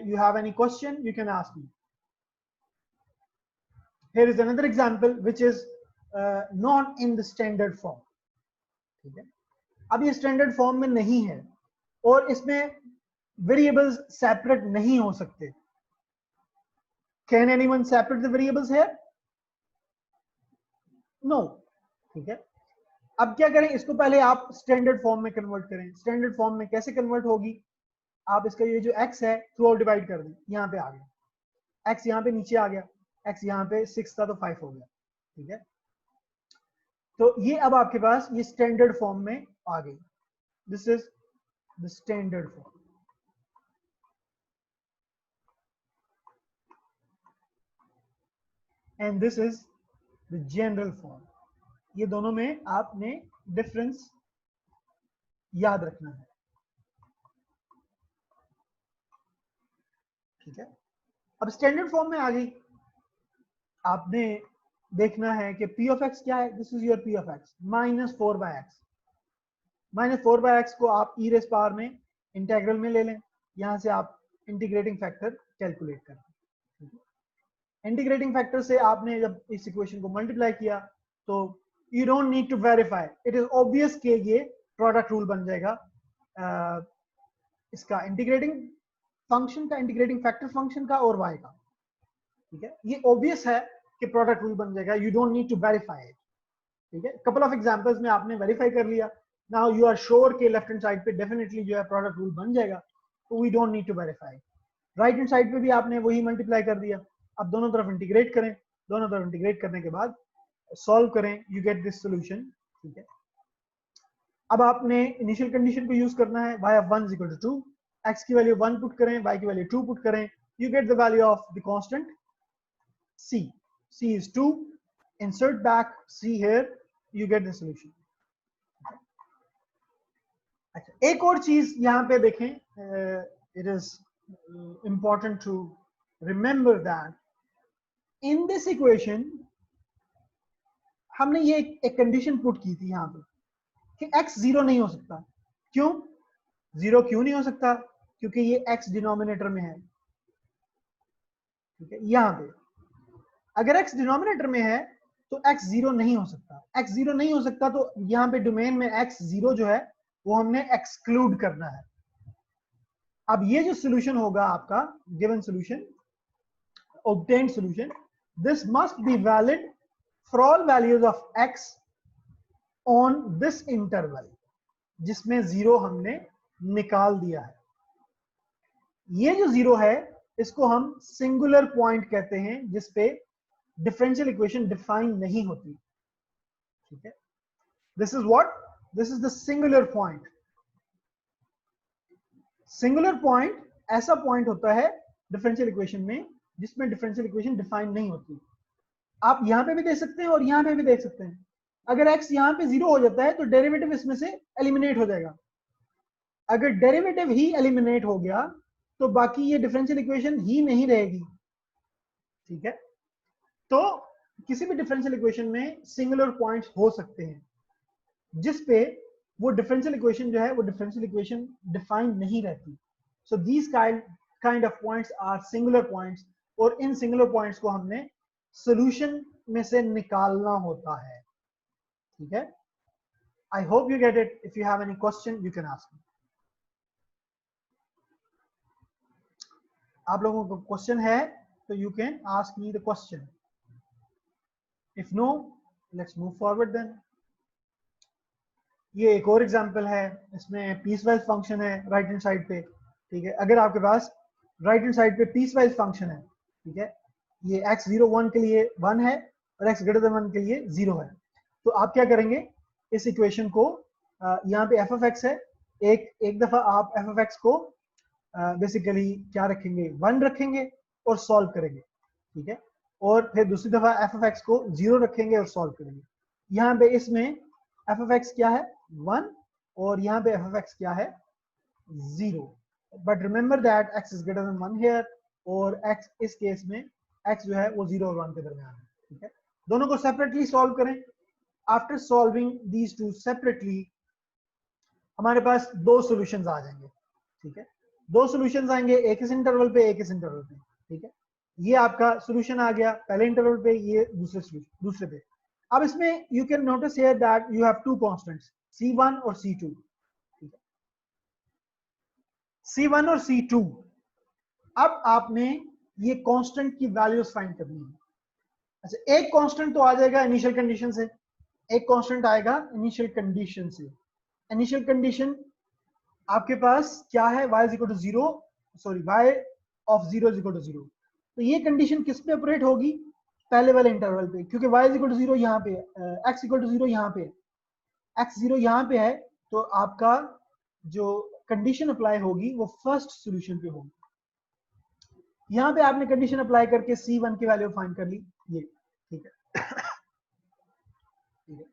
you have any question, you can ask me. Here is another example which is not in the standard form. ठीक है, अब ये standard form में नहीं है और इसमें variables separate नहीं हो सकते। Can anyone separate the variables here? No. ठीक है, अब क्या करें, इसको पहले आप स्टैंडर्ड फॉर्म में कन्वर्ट करें। स्टैंडर्ड फॉर्म में कैसे कन्वर्ट होगी? आप इसका ये जो x है थ्रू आउट डिवाइड कर दें, यहाँ पे आ गया x, यहाँ पे नीचे आ गया x, यहाँ पे 6 था तो 5 हो गया, ठीक है। तो ये अब आपके पास ये स्टैंडर्ड फॉर्म में आ गई। This is the standard form and this is the general form. ये दोनों में आपने डिफरेंस याद रखना है, ठीक है। अब स्टैंडर्ड फॉर्म में आ गई, आपने देखना है कि p of x क्या है। This is your p of x minus 4/x। Minus 4/x को आप e रेज़ पावर में इंटीग्रल में ले लें, यहां से आप इंटीग्रेटिंग फैक्टर कैलकुलेट करें। इंटीग्रेटिंग फैक्टर से आपने जब इस इक्वेशन को मल्टीप्लाई किया तो you don't need to verify, it is obvious कि ये प्रोडक्ट रूल बन जाएगा इसका, इंटीग्रेटिंग फंक्शन का, इंटीग्रेटिंग फैक्टर फंक्शन का और y का, ठीक है। ये ऑब्वियस है कि प्रोडक्ट रूल बन जाएगा, you don't need to verify it, ठीक है। कपल ऑफ एग्जांपल्स में आपने वेरीफाई कर लिया, नाउ यू आर श्योर कि लेफ्ट हैंड साइड पे डेफिनेटली जो है प्रोडक्ट रूल बन जाएगा, तो we don't need to verify. Right hand side पे भी आपने वही मल्टीप्लाई कर दिया, अब दोनों तरफ इंटीग्रेट करें, दोनों तरफ इंटीग्रेट करने के बाद सॉल्व करें, यू गेट दिस सॉल्यूशन, ठीक है। अब आपने इनिशियल कंडीशन को यूज करना है, y of 1 is equal to 2, x की वैल्यू 1 पुट करें, y की वैल्यू 2 पुट करें, you get the value of the constant c. c is 2, insert back c here, you get the solution। अच्छा, एक और चीज यहाँ पे देखें, it is important to remember that in this equation हमने ये एक कंडीशन पुट की थी यहाँ पे कि x 0 नहीं हो सकता। क्यों 0 क्यों नहीं हो सकता? क्योंकि ये x डिनोमिनेटर में है, ठीक है। यहाँ पे अगर x डिनोमिनेटर में है तो x 0 नहीं हो सकता, x 0 नहीं हो सकता, तो यहाँ पे डोमेन में x 0 जो है वो हमने एक्सक्लूड करना है। अब ये जो सोल्यूशन होगा आपका given solution, obtained solution, this must be valid for all values of x on this interval जिसमें 0 हमने निकाल दिया है। ये जो 0 है इसको हम सिंगुलर पॉइंट कहते हैं जिसपे डिफरेंशियल इक्वेशन डिफाइन नहीं होती, ठीक है। This is what? This is the singular point. Singular point ऐसा पॉइंट होता है डिफरेंशियल इक्वेशन में जिसमें डिफरेंशियल इक्वेशन डिफाइन नहीं होती। आप यहां पे भी देख सकते हैं और यहां पे भी देख सकते हैं। अगर x यहां पे 0 हो जाता है तो डेरिवेटिव इसमें से एलिमिनेट हो जाएगा। अगर डेरिवेटिव ही एलिमिनेट हो गया तो बाकी ये डिफरेंशियल इक्वेशन ही नहीं रहेगी। ठीक है, तो किसी भी डिफरेंशियल इक्वेशन में सिंगुलर पॉइंट्स हो सकते हैं जिस पे वो डिफरेंशियल इक्वेशन जो है वो डिफरेंशियल इक्वेशन डिफाइन नहीं रहती। So these kind of points are singular points, और इन सिंगुलर पॉइंट्स को हमने सॉल्यूशन में से निकालना होता है। ठीक है, I hope you get it. If you have any question you can ask me. आप लोगों को क्वेश्चन है तो you can ask me the question. If no, let's move forward then. ये एक और एग्जांपल है, इसमें पीसवाइज फंक्शन है राइट हैंड साइड पे। ठीक है, अगर आपके पास राइट हैंड साइड पे पीसवाइज फंक्शन है, ठीक है, ये x 0 1 के लिए 1 है और x greater than 1 के लिए 0 है, तो आप क्या करेंगे, इस इक्वेशन को यहाँ पे f of x है, एक दफा आप f of x को बेसिकली क्या रखेंगे, 1 रखेंगे और सॉल्व करेंगे। ठीक है, और फिर दूसरी दफा f of x को 0 रखेंगे और सॉल्व करेंगे। यहाँ पे इसमें f of x क्या है 1 और यहाँ पे f of x क्या है 0, but remember that x is greater than 1 here, और x इस केस में x जो है वो 0 और 1 के दरमियान है। ठीक है, दोनों को सेपरेटली सॉल्व करें। After solving these two separately हमारे पास दो सॉल्यूशंस आ जाएंगे। ठीक है, दो सॉल्यूशंस आएंगे, एक इस इंटरवल पे एक इस इंटरवल पे। ठीक है, ये आपका सॉल्यूशन आ गया पहले इंटरवल पे, ये दूसरे पे। अब इसमें you can notice here that you have two constants C1 और C2। ठीक है, C1 और C2। अब आपने ये कांस्टेंट की वैल्यूज फाइंड करनी है। अच्छा, एक कांस्टेंट तो आ जाएगा इनिशियल कंडीशन से, एक कांस्टेंट आएगा इनिशियल कंडीशन से। इनिशियल कंडीशन आपके पास क्या है, y is equal to 0, sorry y of 0 is equal to 0। तो ये कंडीशन किस पे ऑपरेट होगी, पहले वाले इंटरवल पे, क्योंकि y is equal to 0 यहाँ पे, x equal to 0 यहाँ पे, x 0 यहाँ पे है, तो आपका जो कंडीशन अप्लाई होगी वो फर्स्ट सॉल्यूशन पे होगी। यहाँ पे आपने कंडीशन अप्लाई करके C1 की वैल्यू फाइंड कर ली, ये। ठीक है, ठीक है,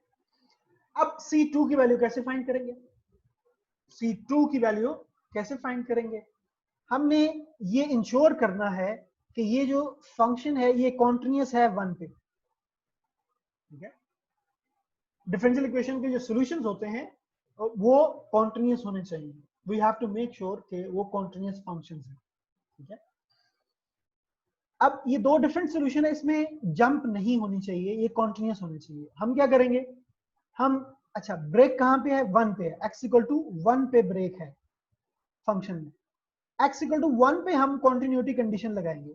अब C2 की वैल्यू कैसे फाइंड करेंगे, C2 की वैल्यू कैसे फाइंड करेंगे, हमने ये इंश्योर करना है कि ये जो फंक्शन है ये कॉन्टिन्यूअस है 1 पे। ठीक है, डिफरेंशियल इक्वेशन के जो सॉल्यूशंस होते हैं वो कॉन्टिन्यूअस होने चाहिए। We have to make sure कि वो कॉन्टिन्यूअस फंक्शंस हैं। ठीक है, अब ये दो डिफरेंट सॉल्यूशन है, इसमें जंप नहीं होनी चाहिए, ये कॉन्टिन्यूअस होने चाहिए। हम क्या करेंगे, हम अच्छा ब्रेक कहां पे है, 1 पे है, x इक्वल टू 1 पे ब्रेक है फंक्शन में, x इक्वल टू 1 पे हम कॉन्टिन्यूटी कंडीशन लगाएंगे।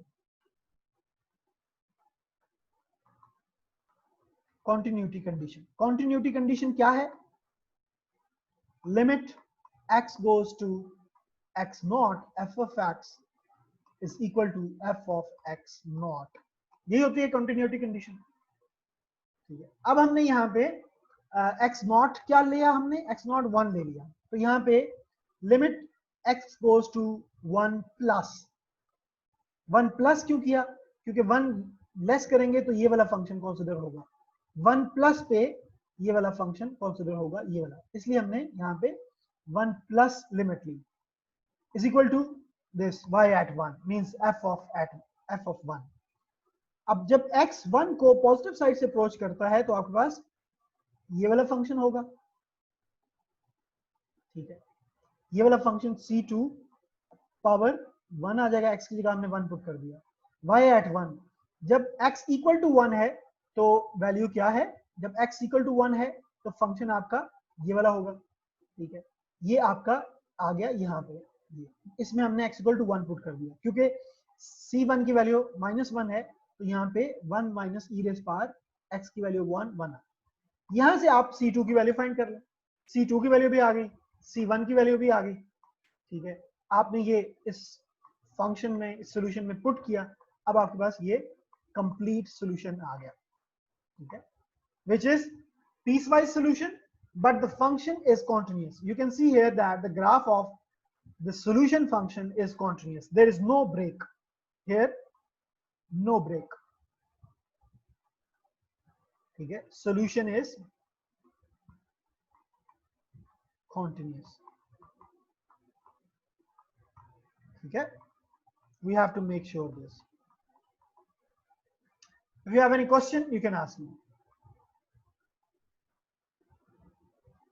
कॉन्टिन्यूटी कंडीशन क्या है, limit x goes to x not f of x is equal to f of x not, यही होती है कॉन्टिन्यूटी कंडीशन। ठीक है, अब हमने यहाँ पे x नॉट क्या लिया, हमने x नॉट 1 ले लिया, तो यहाँ पे limit x goes to 1 plus क्यों किया, क्योंकि 1 लेस करेंगे तो ये वाला फंक्शन कंसीडर होगा, 1 प्लस पे ये वाला फंक्शन कंसीडर होगा, ये वाला, इसलिए हमने यहाँ पे 1 प्लस लिमिट ली is equal to this y at 1 means f of 1। अब जब x 1 को पॉजिटिव साइड से अप्रोच करता है तो आपके पास ये वाला फंक्शन होगा। ठीक है, ये वाला फंक्शन C2 पावर 1 आ जाएगा, x की जगह हमने 1 पुट कर दिया, y at 1। जब x इक्वल टू 1 है तो वैल्यू क्या है, जब x इक्वल टू 1 है तो फंक्शन आपका ये वाला होगा। ठीक है, ये आपका आ गया यहाँ पे, इसमें हमने x इक्वल टू 1 पुट कर दिया, क्योंकि C1 की वैल्यू -1 है, तो यहाँ पे 1 माइनस ई रेज़ पावर x की वैल्यू 1 यहाँ से आप C2 की वैल्यू फाइंड कर लें, C2 की वैल्यू भी आ गई, C1 की वैल्यू भी आ गई। ठीक है, आपने ये इस फंक्शन में, इस सॉल्यूशन में पुट किया, अब आपके पास ये कंप्लीट सॉल्यूशन आ गया। ठीक है, which is piecewise solution but the function is continuous. You can see here that the graph of the solution function is continuous. There is no break here, no break. Okay, solution is continuous. Okay, we have to make sure this. If you have any question, you can ask me.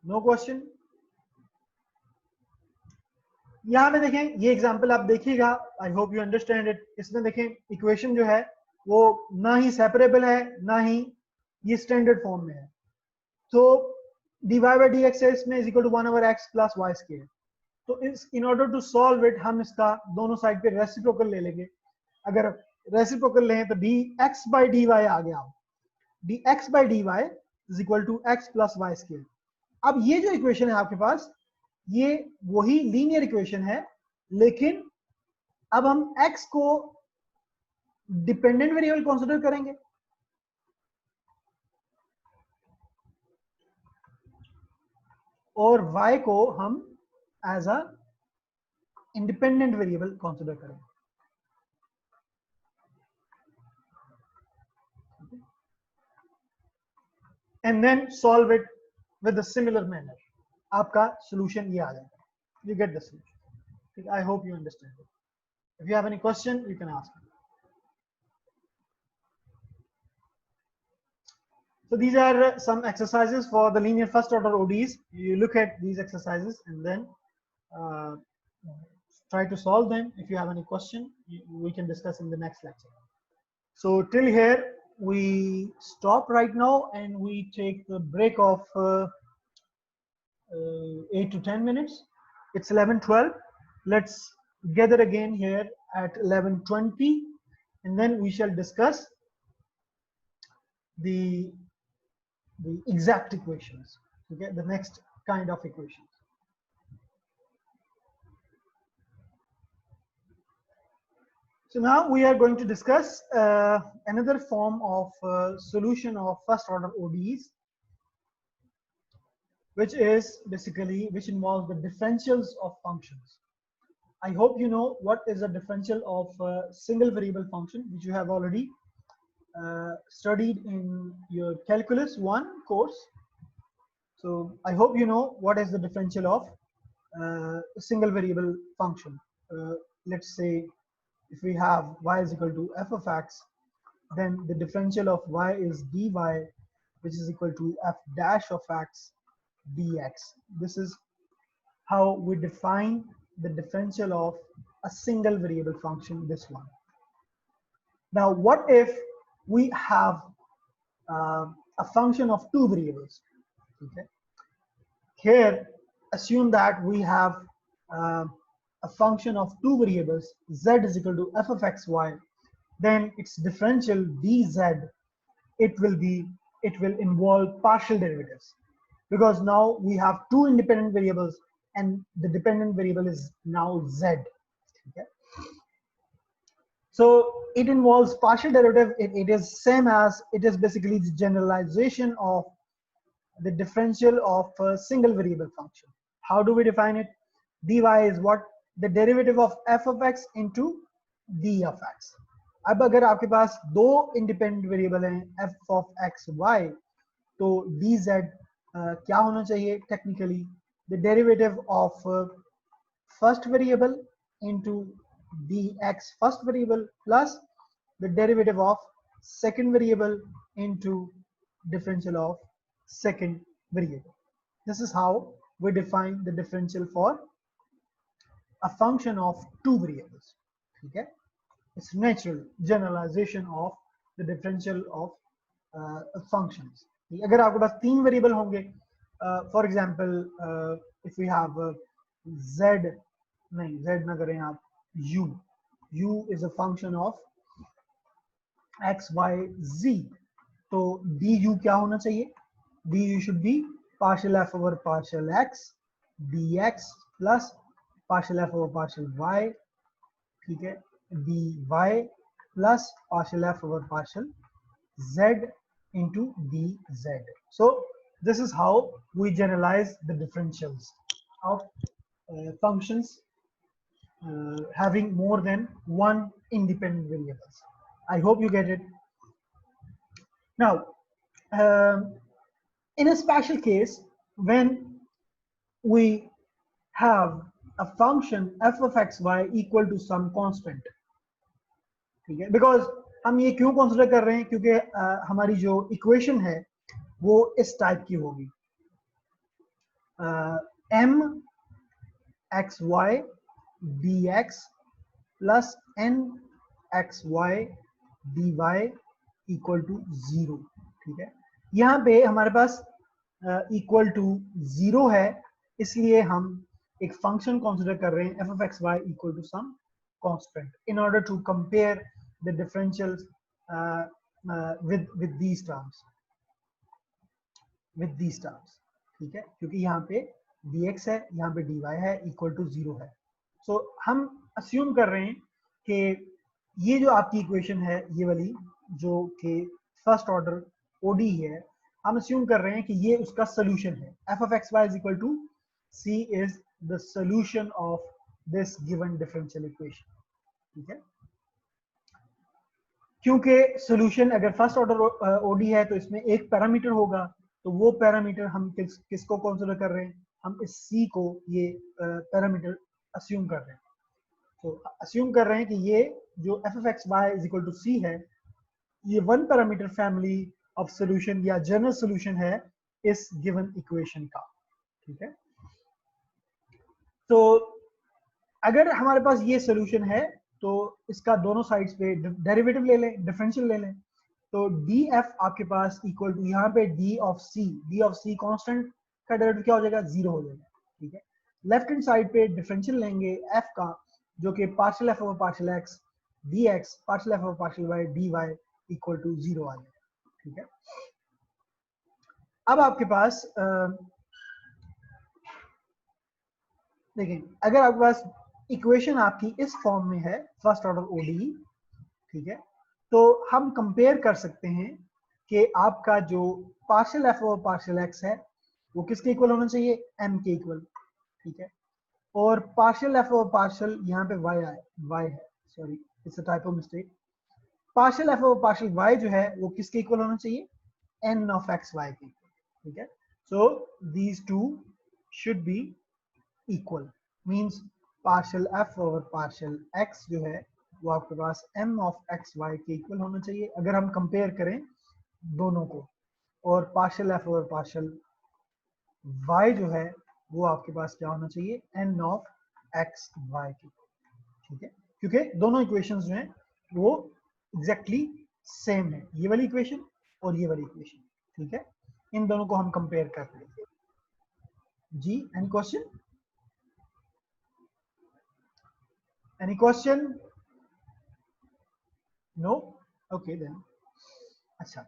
No question? यहाँ पे देखें, ये example आप देखिएगा, आई hope you understand it. इसमें देखें equation जो है वो ना ही सेपरेबल है ना ही ये स्टैंडर्ड फॉर्म में है. तो dy by dx है इसमें is equal to 1 over x plus y square. तो इस in order to solve it हम इसका दोनों साइड पे रेसिप्रोकल ले लेंगे. अगर रेसिप्रोकल लें तो dx by dy आ गया. dx by dy is equal to x plus y square. अब ये जो इक्वेशन है आपके पास, ये वही लीनियर इक्वेशन है, लेकिन अब हम x को डिपेंडेंट वेरिएबल कंसीडर करेंगे और y को हम as a independent variable consider करेंगे. And then solve it with a similar manner. आपका सॉल्यूशन ये आ जाएगा. You get the solution. I hope you understand it. If you have any question, you can ask me. So these are some exercises for the linear first order ODEs. You look at these exercises and then try to solve them. If you have any question, we can discuss in the next lecture. So till here we stop right now and we take a break of 8 to 10 minutes. It's 11:12. Let's gather again here at 11:20 and then we shall discuss the exact equations. Okay, the next kind of equations. So now we are going to discuss another form of solution of first order ODEs, which involves the differentials of functions. I hope you know what is a differential of a single variable function, which you have already studied in your calculus 1 course. So I hope you know what is the differential of a single variable function. Let's say if we have y is equal to f of x, then the differential of y is dy, which is equal to f dash of x dx. This is how we define the differential of a single variable function, this one. Now what if we have a function of two variables? Okay, here assume that we have a function of two variables, z is equal to f of xy, then its differential dz, it will involve partial derivatives, because now we have two independent variables and the dependent variable is now z. Okay, so it involves partial derivative. It is same as, it is basically the generalization of the differential of a single variable function. How do we define it? dy is what? The derivative of f of x into d of x. अब अगर आपके पास दो independent variable हैं f of x y, तो dz क्या होना चाहिए technically? The derivative of first variable into dx first variable plus the derivative of second variable into differential of second variable. This is how we define the differential for a function of two variables. Okay, it's natural generalization of the differential of functions. अगर आपके पास तीन variable होंगे, for example if we have z, नहीं z ना करें आप, u is a function of x y z, तो du क्या होना चाहिए? du should be partial f over partial x dx plus partial f over partial y, ठीक है, dy plus partial f over partial z into dz. So This is how we generalize the differentials of functions having more than one independent variables. I hope you get it. Now, in a special case, when we have a function f of x y equal to some constant, ठीक है, because हम ये क्यों consider कर रहे हैं, क्योंकि हमारी जो इक्वेशन है वो इस टाइप की होगी, m x y dx plus n x y dy equal to 0, ठीक है। यहाँ पे हमारे पास इक्वल टू 0 है, इसलिए हम एक फंक्शन कंसिडर कर रहे हैं f of x y equal to some constant in order to compare the differentials with these terms, ठीक है, क्योंकि यहाँ पे dx है, यहाँ पे dy है, इक्वल टू 0 है। सो हम अस्यूम कर रहे हैं कि ये जो आपकी इक्वेशन है, ये वाली जो कि फर्स्ट ऑर्डर ODE है, हम अस्यूम कर रहे हैं कि ये उसका सोल्यूशन है। f of x y is equal to c is the solution of this given differential equation, ठीक है। क्योंकि सोल्यूशन अगर फर्स्ट ऑर्डर ODE है तो इसमें एक पैरामीटर होगा, तो वो पैरामीटर हम किसको कंसीडर कर रहे हैं, हम इस c को ये पैरामीटर अस्यूम कर रहे हैं। तो अस्यूम कर रहे हैं कि ये जो f of x y is equal to c है, ये one parameter family of solution या जनरल सॉल्यूशन है इस गिवन इक्वेशन का, ठीक है। तो अगर हमारे पास ये सॉल्यूशन है तो इसका दोनों साइड्स पे डेरिवेटिव ले लें, डिफरेंशियल ले लें, तो df आपके पास इक्वल टू यहाँ पे d ऑफ c कांस्टेंट का डेरिवेटिव क्या हो जाएगा, 0 हो जाएगा, ठीक है। लेफ्ट हैंड साइड पे डिफरेंशियल लेंगे f का, जो कि partial f over partial x dx partial f over partial y dy equal to 0 आ जाएगा, ठीक है। अब आपके पास देखिए, अगर आपके पास इक्वेशन आपकी इस फॉर्म में है फर्स्ट ऑर्डर ODE, ठीक है, तो हम कंपेयर कर सकते हैं कि आपका जो partial f over partial x है वो किसके इक्वल होना चाहिए, m के इक्वल, ठीक है। और पार्शियल f ओवर पार्शियल यहाँ पे y है, sorry it's a typo mistake, partial f over partial y जो है वो किसके इक्वल होना चाहिए, n ऑफ x y के, ठीक है। So these two should be equal, means partial f over partial x जो है वो आपके पास m ऑफ x y के इक्वल होना चाहिए अगर हम कंपेयर करें दोनों को, और partial f over partial y जो है वो आपके पास क्या होना चाहिए, n ऑफ x y के, ठीक है, क्योंकि दोनों इक्वेशंस जो हैं वो एग्जैक्टली सेम है, ये वाली इक्वेशन और ये वाली इक्वेशन, ठीक है। इन दोनों को हम कंपेयर कर रहे हैं। जी, any question? Any question? No? Okay then. अच्छा,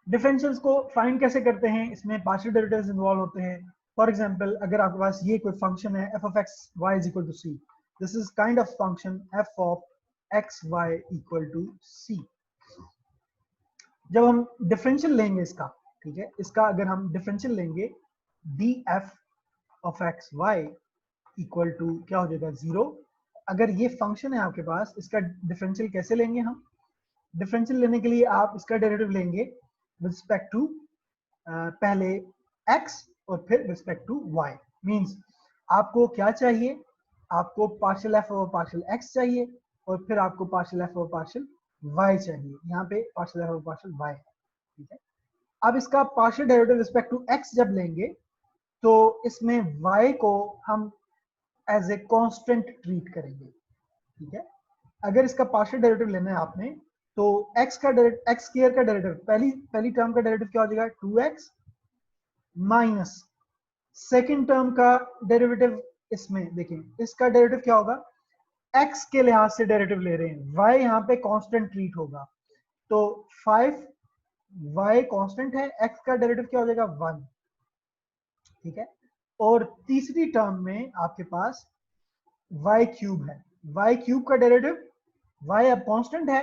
डिफरेंशियल्स को फाइंड कैसे करते हैं, इसमें पार्शियल डेरिवेटिव्स इन्वॉल्व होते हैं। फॉर एग्जांपल अगर आपके पास ये कोई फंक्शन है f of x y is equal to c, this is kind of function f of x y equal to c। जब हम डिफरेंशियल लेंगे इसका, ठीक है, इसका अगर हम डिफरेंशियल लेंगे df of x y equal to क्या हो जाएगा, 0। अगर ये फंक्शन है आपके पास, इसका डिफरेंशियल कैसे लेंगे हम, डिफरेंशियल लेने के लिए आप इसका डेरिवेटिव लेंगे विद रिस्पेक्ट टू पहले x और फिर रिस्पेक्ट टू y, मींस आपको क्या चाहिए, आपको partial f over partial x चाहिए और फिर आपको partial f over partial y चाहिए, यहाँ पे partial f over partial y है, ठीक है। अब इसका partial derivative respect to x जब लेंगे तो इसमें y को हम एज ए कांस्टेंट ट्रीट करेंगे, ठीक है। अगर इसका पार्शियल डेरिवेटिव लेना है आपने, तो x स्क्वायर का डेरिवेटिव, पहली टर्म का डेरिवेटिव क्या हो जाएगा, 2x माइनस सेकंड टर्म का डेरिवेटिव, इसमें देखिए इसका डेरिवेटिव क्या होगा, x के लिहाज से डेरिवेटिव ले रहे हैं, y यहाँ पे कांस्टेंट ट्रीट होगा, तो 5y कांस्टेंट है, x का डेरिवेटिव क्या हो जाएगा, 1, ठीक है। और तीसरी टर्म में आपके पास y क्यूब है, y क्यूब का डेरिवेटिव, y अब कांस्टेंट है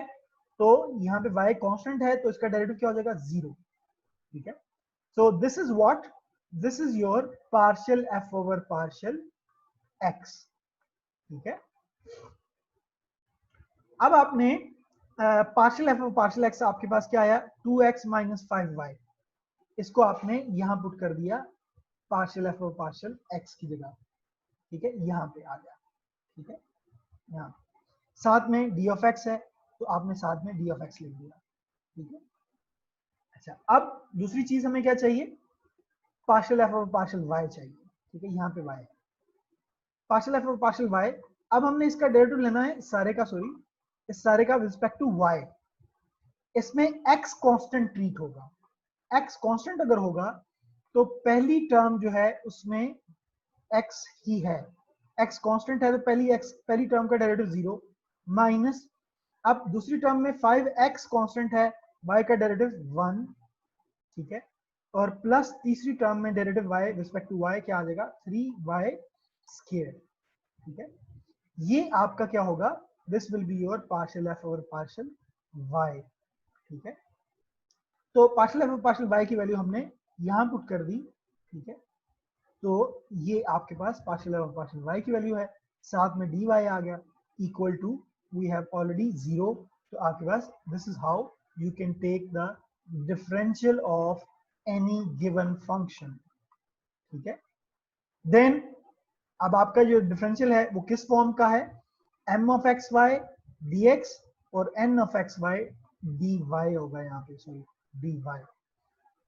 तो यहाँ पे y कांस्टेंट है तो इसका डेरिवेटिव क्या हो जाएगा, 0, ठीक है। So this is what? This is your partial f over partial x. ठीक है, अब आपने पार्शियल एफ पार्शियल एक्स आपके पास क्या आया 2x माइनस 5y, इसको आपने यहां पुट कर दिया पार्शियल एफ और पार्शियल एक्स की जगह, ठीक है, यहां पे आ गया, ठीक है, यहाँ साथ में डी ऑफ एक्स है तो आपने साथ में डी ऑफ एक्स लिख दिया, ठीक है। अच्छा, अब दूसरी चीज हमें क्या चाहिए, पार्शियल एफ और पार्शियल वाई चाहिए, ठीक है, यहाँ पे वाई है, पार्शियल एफ और पार्शियल वाई। अब हमने इसका डेरिवेटिव लेना है सारे का, सॉरी इस सारे का विद रिस्पेक्ट टू वाई। इसमें x कांस्टेंट ट्रीट होगा, x कांस्टेंट अगर होगा तो पहली टर्म जो है उसमें x ही है, x कांस्टेंट है तो पहली टर्म का डेरिवेटिव 0 माइनस, अब दूसरी टर्म में 5x कांस्टेंट है, y का डेरिवेटिव 1, ठीक है, और प्लस तीसरी टर्म में derivative y respect to y क्या आ जाएगा 3y स्क्वायर, ठीक है। ये आपका क्या होगा, this will be your partial f over partial y, ठीक है। तो partial f over partial y की वैल्यू हमने यहां पुट कर दी, ठीक है, तो ये आपके पास partial f over partial y की वैल्यू है, साथ में dy आ गया equal to we have already 0, तो आपके पास this is how you can take the differential of any given function, ठीक है। देन अब आपका जो डिफरेंशियल है वो किस फॉर्म का है, m of x Y D x और n of x Y d y होगा यहाँ पे, सॉरी डी वाई,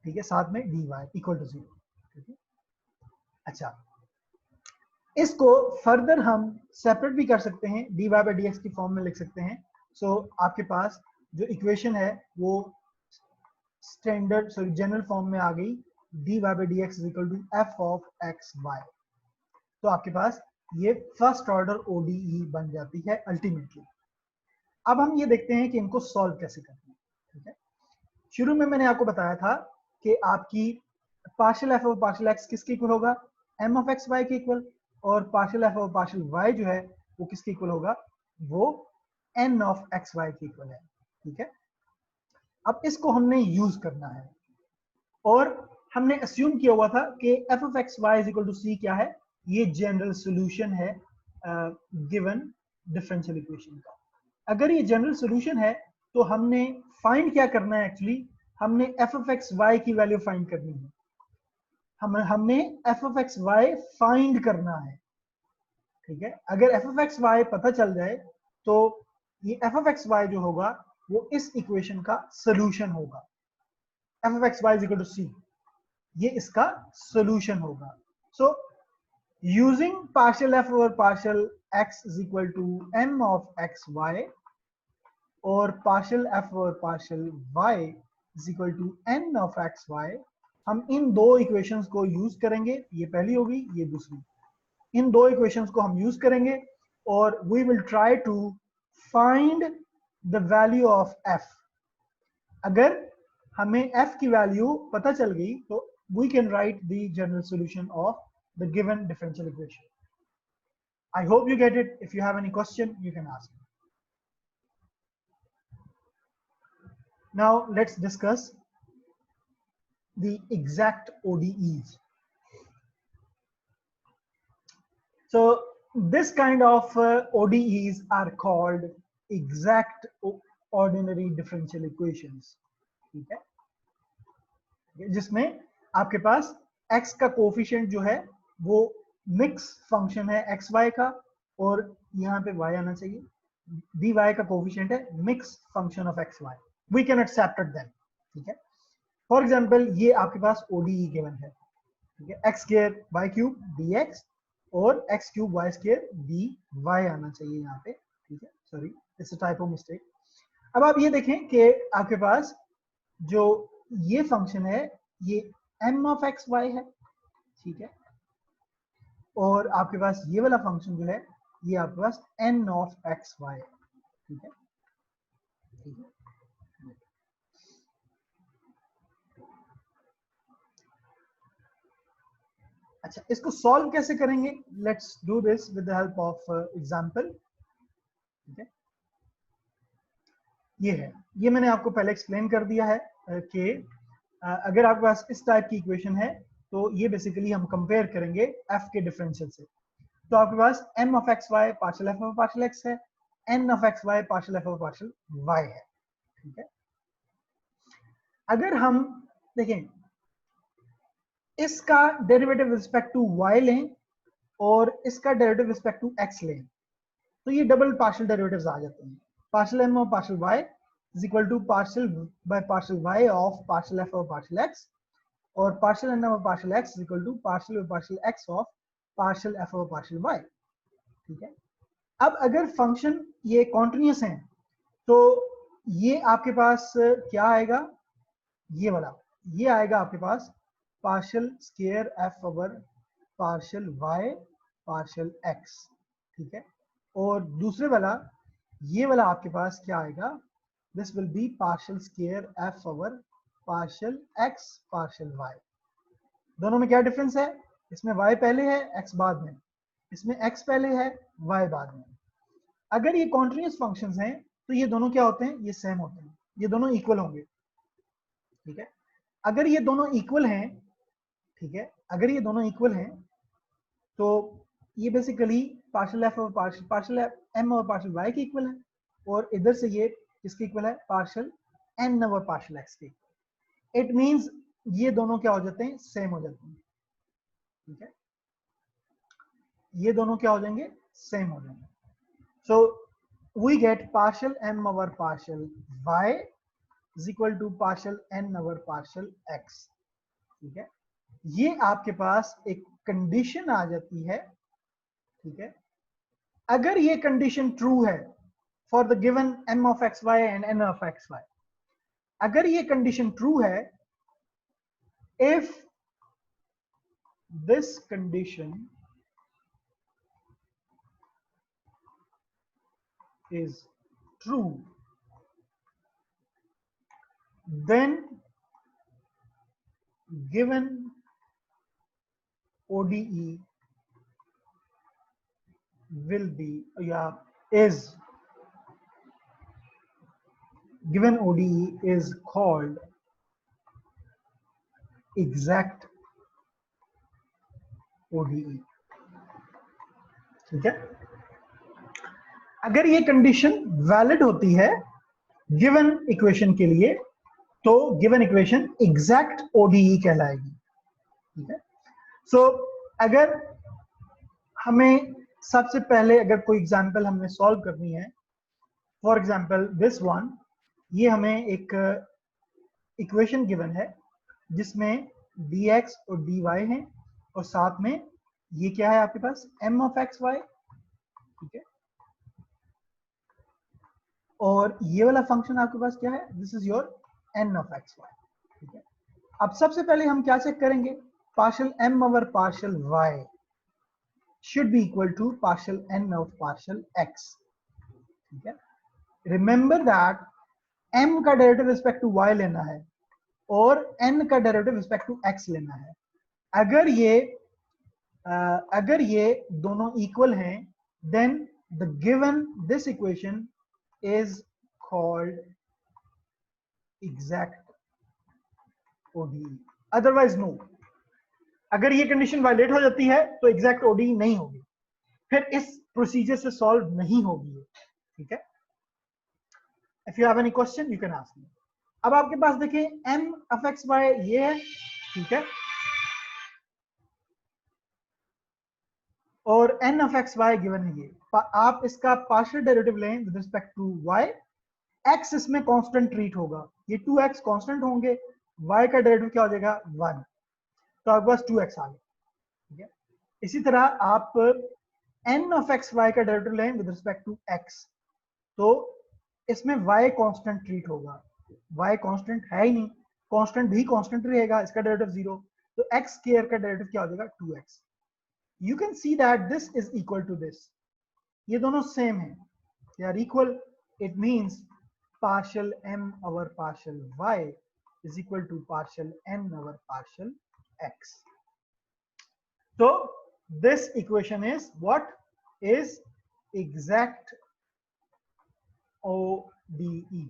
ठीक है, साथ में डी वाई इक्वल टू 0, ठीक है। अच्छा, इसको फर्दर हम सेपरेट भी कर सकते हैं, D Y by D X की फॉर्म में लिख सकते हैं। सो आपके पास जो इक्वेशन है वो स्टैंडर्ड सॉरी जनरल फॉर्म में आ गई, D Y by D X is equal to F of x Y, तो आपके पास ये फर्स्ट ऑर्डर ओडीई बन जाती है अल्टीमेटली। अब हम ये देखते हैं कि इनको सॉल्व कैसे करते हैं, ठीक है। शुरू में मैंने आपको बताया था कि आपकी पार्शियल एफ और पार्शियल एक्स किसके इक्वल होगा, एम ऑफ एक्स वाई के इक्वल, और पार्शियल एफ और पार्शियल वाई जो है वो किसके इक्वल होगा, वो एन ऑफ एक्स वाई के इक्वल है, ठीक है। अब इसको हमने यूज करना है और हमने अस्यूम किया हुआ था कि f of x y is equal to c क्या है, ये जनरल सॉल्यूशन है गिवन डिफरेंशियल इक्वेशन का। अगर ये जनरल सॉल्यूशन है तो हमने फाइंड क्या करना है, एक्चुअली हमने एफ ऑफ एक्स वाई की वैल्यू फाइंड करनी है, हमने F of x Y find करना है, ठीक है। अगर एफ ऑफ एक्स वाई पता चल जाए तो ये एफ ऑफ एक्स वाई जो होगा वो इस इक्वेशन का सॉल्यूशन होगा, f of x y is equal to c, ये इसका सॉल्यूशन होगा। So using partial f over partial x is equal to m of x y और partial f over partial y is equal to n of x y, हम इन दो equations को use करेंगे, ये पहली होगी ये दूसरी, इन दो इक्वेशंस को हम यूज करेंगे और we will try to find the value of f। अगर हमें f की वैल्यू पता चल गई तो we can write the general solution of the given differential equation. I hope you get it, if you have any question you can ask. Now let's discuss the exact ODEs. So this kind of ODEs are called exact ordinary differential equations, ठीक है, जिसमें आपके पास x का coefficient जो है वो mix function है x Y का, और यहाँ पे y आना चाहिए, dy का कोफिशिएंट है mix function of x Y, we can accept them, ठीक है। फॉर एग्जाम्पल ये आपके पास ओडीई गिवन है, ठीक है, x square y cube d x और x cube y square d y आना चाहिए यहाँ पे, ठीक है, sorry it's a typo mistake. अब आप ये देखें कि आपके पास जो ये फंक्शन है ये एम ऑफ एक्स वाई है, ठीक है, और आपके पास ये वाला फंक्शन जो है ये आपके पास एन ऑफ एक्स वाई है, ठीक है, ठीक है। अच्छा, इसको सॉल्व कैसे करेंगे, let's do this with the help of example, ठीक है। ये है, ये मैंने आपको पहले एक्सप्लेन कर दिया है कि अगर आपके पास इस टाइप की इक्वेशन है तो ये बेसिकली हम कंपेयर करेंगे f के डिफरेंशियल से। तो आपके पास m of x Y partial f over partial x है, n of x Y partial f over partial y है। ठीक है, अगर हम देखें इसका डेरिवेटिव रिस्पेक्ट टू y लें और इसका डेरिवेटिव रिस्पेक्ट टू x लें तो ये डबल पार्शियल डेरिवेटिव्स आ जाते हैं। पार्शियल m और partial y is equal to partial by partial y of partial f और पार्शियल x, और पार्शियल n और partial x is equal to partial by partial x of partial f और partial y। ठीक है, अब अगर function ये continuous है तो ये आपके पास क्या आएगा, ये वाला, ये आएगा आपके पास partial square f over partial y partial x। ठीक है, और दूसरे वाला, ये वाला आपके पास क्या आएगा, this will be partial square f over partial x partial y। दोनों में क्या डिफरेंस है, इसमें y पहले है x बाद में, इसमें x पहले है y बाद में। अगर ये कॉन्टिन्यूस फंक्शंस हैं तो ये दोनों क्या होते हैं, ये सेम होते हैं, ये दोनों इक्वल होंगे। ठीक है, अगर ये दोनों इक्वल हैं, ठीक है, अगर ये दोनों इक्वल हैं तो ये बेसिकली पार्शियल f और पार्शियल m और पार्शियल y के इक्वल है, और इधर से ये किसके इक्वल है, पार्शियल n और पार्शियल x के। इट मींस ये दोनों क्या हो जाते हैं, सेम हो जाते हैं। ठीक है, ये दोनों क्या हो जाएंगे, सेम हो जाएंगे। So we get partial m over partial y is equal to partial n over partial x। ठीक है, ये आपके पास एक कंडीशन आ जाती है। ठीक है, अगर ये कंडीशन ट्रू है for the given m of x Y and n of x Y, अगर ये कंडीशन ट्रू है, if this condition is true, then given ODE will be, is given ODE is called exact ODE। ठीक है, अगर ये condition valid होती है given equation के लिए तो गिवन इक्वेशन एग्जैक्ट ODE कहलाएगी। ठीक है, सो अगर हमें सबसे पहले अगर कोई एग्जांपल हमें सॉल्व करनी है, फॉर एग्जांपल दिस वन, ये हमें एक इक्वेशन गिवन है जिसमें dx और dy है, और साथ में ये क्या है आपके पास, m ऑफ एक्स वाई। ठीक है, और ये वाला फंक्शन आपके पास क्या है, this is your n of x Y. ठीक है, अब सबसे पहले हम क्या चेक करेंगे, partial m over partial y should be equal to partial n of partial x। ठीक है, रिमेंबर दैट m का डेरिवेटिव रिस्पेक्ट टू y लेना है और n का डेरिवेटिव रिस्पेक्ट टू x लेना है। अगर ये दोनों इक्वल हैं, then the given this equation is called exact ODE, otherwise no. अगर ये कंडीशन वायलेट हो जाती है तो एग्जैक्ट ODE नहीं होगी, फिर इस प्रोसीजर से सॉल्व नहीं होगी। ठीक है, if you have any question you can ask मी। अब आपके पास देखिए m ऑफ एक्स वाई ये है। ठीक है, और n of x Y given है ये, आप इसका पार्शियल डेरिवेटिव लें with respect to y, x इसमें कांस्टेंट ट्रीट होगा, ये 2x कांस्टेंट होंगे, y का डेरिवेटिव क्या हो जाएगा 1, तो आपके पास 2x आ गया। ठीक है, इसी तरह आप n ऑफ एक्स वाई का डेरिवेटिव लें विद रिस्पेक्ट टू x, तो इसमें y कांस्टेंट ट्रीट होगा, y कांस्टेंट है ही नहीं, कांस्टेंट भी कांस्टेंट रहेगा, इसका डेरिवेटिव 0, तो x स्क्वायर का डेरिवेटिव क्या हो जाएगा 2x। You can see that this is equal to this, ये दोनों सेम हैं, they are equal, it means partial m over partial y is equal to partial n over partial x. So this equation is what is exact ODE,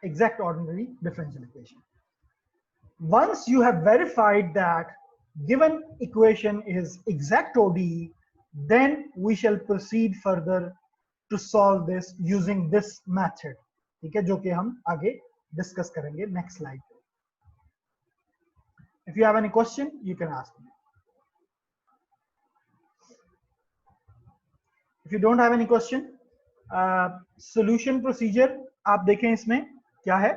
exact ordinary differential equation. Once you have verified that given equation is exact ODE, then we shall proceed further to solve this using this method. ठीक है, जो कि हम आगे discuss करेंगे next slide पे. If you have any question, you can ask me. If you don't have any question, solution procedure आप देखें इसमें क्या है.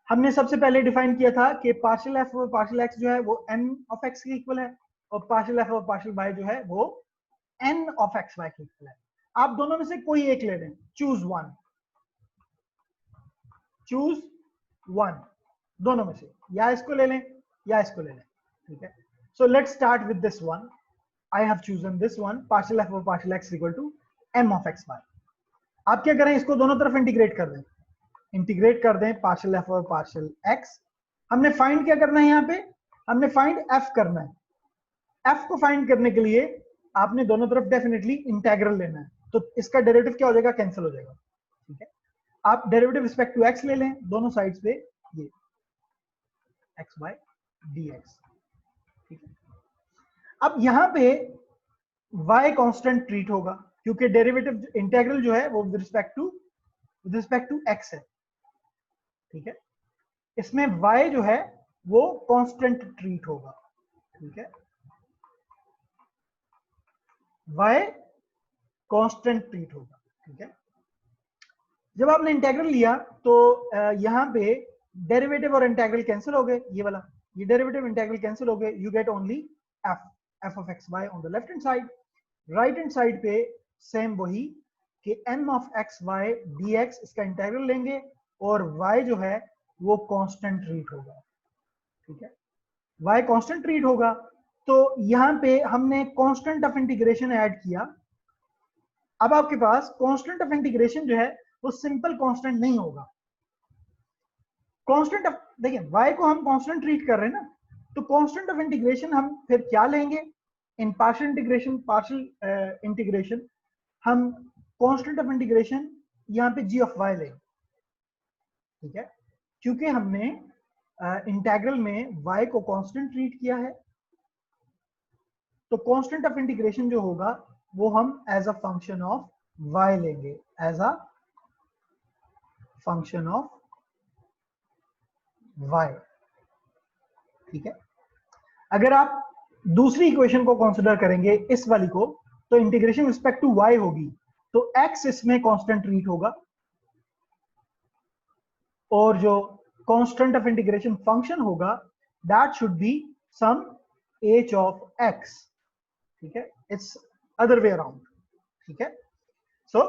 हमने सबसे पहले डिफाइन किया था कि पार्शियल एफ और पार्शियल एक्स जो है वो n ऑफ x के इक्वल है और पार्शियल एफ और पार्शियल y जो है वो n ऑफ एक्स वाई के इक्वल है. आप दोनों में से कोई एक ले लें, चूज वन, दोनों में से, या इसको ले लें या इसको ले लें. ठीक है, so let's start with this one. I have chosen this one, partial f और partial x equal to m of x y. आप क्या करें, इसको दोनों तरफ इंटीग्रेट कर दें, पार्शियल एफ और पार्शियल एक्स. हमने फाइंड क्या करना है, यहाँ पे हमने फाइंड एफ करना है. एफ को फाइंड करने के लिए आपने दोनों तरफ डेफिनेटली इंटेग्रल लेना है. तो इसका डेरिवेटिव क्या हो जाएगा, कैंसिल हो जाएगा. ठीक है, आप डेरिवेटिव रिस्पेक्ट टू एक्स ले लें दोनों साइड्स पे, ये एक्स बाय डी एक्स. ठीक है, अब यहां पे y कांस्टेंट ट्रीट होगा क्योंकि डेरिवेटिव इंटीग्रल जो है वो विद रिस्पेक्ट टू x है. ठीक है, इसमें y जो है वो कांस्टेंट ट्रीट होगा. ठीक है, y कांस्टेंट ट्रीट होगा. ठीक है, जब आपने इंटीग्रल लिया तो यहां पे डेरिवेटिव और इंटीग्रल कैंसिल हो गए. ये वाला, ये डेरिवेटिव इंटीग्रल कैंसिल हो गए. You get only f of x Y on the left hand side. Right hand side पे सेम वही कि m of x Y D X, इसका इंटीग्रल लेंगे और y जो है वो कांस्टेंट ट्रीट होगा. ठीक है, y कांस्टेंट ट्रीट होगा. तो यहां पे हमने कांस्टेंट ऑफ इंटीग्रेशन ऐड किया. अब आपके पास कांस्टेंट ऑफ इंटीग्रेशन जो है वो सिंपल कांस्टेंट नहीं होगा. कांस्टेंट ऑफ, देखिए y को हम कांस्टेंट ट्रीट कर रहे हैं ना, तो कांस्टेंट ऑफ इंटीग्रेशन हम फिर क्या लेंगे, इन पार्शियल इंटीग्रेशन हम कांस्टेंट ऑफ इंटीग्रेशन यहाँ पे g ऑफ y लेंगे. ठीक है, क्योंकि हमने इंटीग्रल में y को कांस्टेंट ट्रीट किया है, तो कांस्टेंट ऑफ इंटीग्रेशन जो होगा वो हम as a function of y लेंगे, as a function of y. ठीक है, अगर आप दूसरी इक्वेशन को कंसीडर करेंगे इस वाली को, तो इंटीग्रेशन रिस्पेक्ट टू y होगी, तो x इसमें कांस्टेंट ट्रीट होगा और जो कांस्टेंट ऑफ इंटीग्रेशन फंक्शन होगा that should be some h of x. ठीक है, इट्स अदर वे अराउंड. ठीक है, सो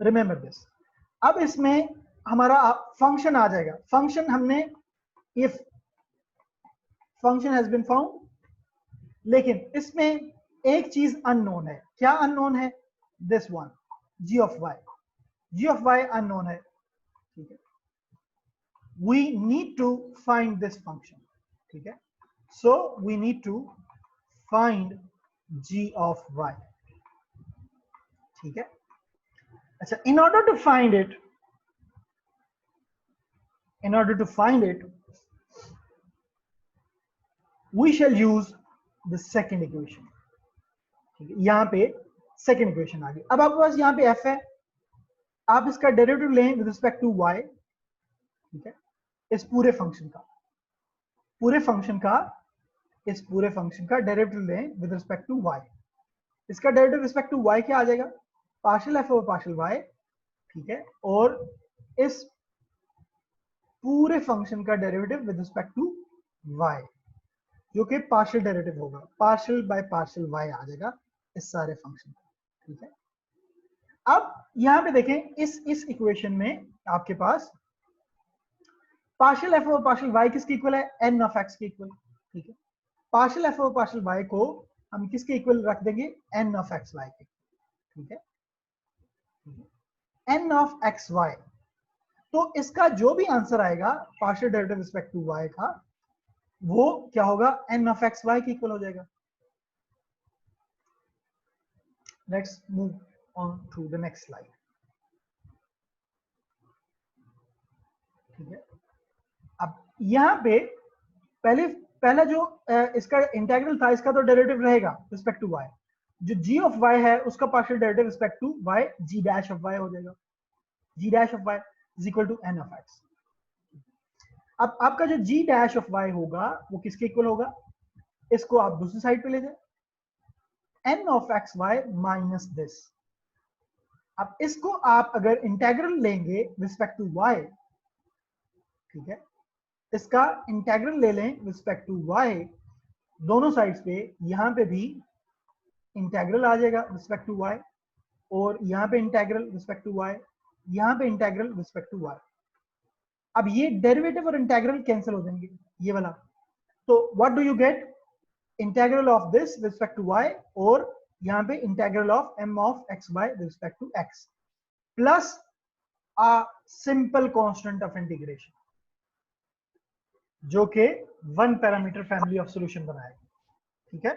रिमेंबर दिस. अब इसमें हमारा फंक्शन आ जाएगा. फंक्शन हमने if function has been found, लेकिन इसमें एक चीज अननोन है. क्या अननोन है, this one g of y unknown है. ठीक है, we need to find this function. ठीक है, so we need to find g of y. ठीक है, अच्छा, in order to find it we shall use the second equation. ठीक है, यहां पे सेकेंड इक्वेशन आ गई. अब आपके पास यहाँ पे f है, आप इसका डेरिवेटिव लें विद रिस्पेक्ट टू y. ठीक है, इस पूरे फंक्शन का डेरिवेटिव लें विद रिस्पेक्ट टू y. इसका डेरिवेटिव रिस्पेक्ट टू y क्या आ जाएगा, partial f over partial y. ठीक है, और इस पूरे फंक्शन का derivative with respect to y जो कि पार्शियल डेरिवेटिव होगा, पार्शियल बाय पार्शियल y आ जाएगा इस सारे फंक्शन का. ठीक है, अब यहां पे देखें इस इक्वेशन में आपके पास पार्शियल एफ और पार्शियल y किसके इक्वल है, n ऑफ x के इक्वल. ठीक है, पार्शियल एफ और पार्शियल y को हम किसके इक्वल रख देंगे, n ऑफ एक्स वाई के. ठीक है, n ऑफ एक्स वाई. तो इसका जो भी आंसर आएगा partial derivative respect to y का, वो क्या होगा, n ऑफ एक्स वाई के इक्वल हो जाएगा. Let's move on to the next slide. ठीक है, अब यहाँ पे पहला जो इसका इंटीग्रल था, इसका तो डेरिवेटिव रहेगा रिस्पेक्ट टू y। जो g ऑफ y है उसका partial derivative respect to y g dash of y हो जाएगा। g dash of y is equal to n of x। अब आपका जो g डैश ऑफ y होगा वो किसके इक्वल होगा? इसको आप दूसरी साइड पे ले जाए, n of x Y minus this. अब इसको आप अगर इंटेग्रल लेंगे रिस्पेक्ट टू y, ठीक है, इसका इंटेग्रल ले लें रिस्पेक्ट टू y, दोनों साइड्स पे, यहां पे भी इंटेग्रल आ जाएगा रिस्पेक्ट टू y, और यहां पे इंटेग्रल रिस्पेक्ट टू y, यहां पे इंटेग्रल रिस्पेक्ट टू y। अब ये डेरिवेटिव और इंटेग्रल कैंसिल हो जाएंगे, ये वाला। तो what do you get? Integral of this respect to y, और यहां पे integral of m of x y respect to x, plus a simple constant of integration जो कि one parameter family of solution बनाएगा। ठीक है,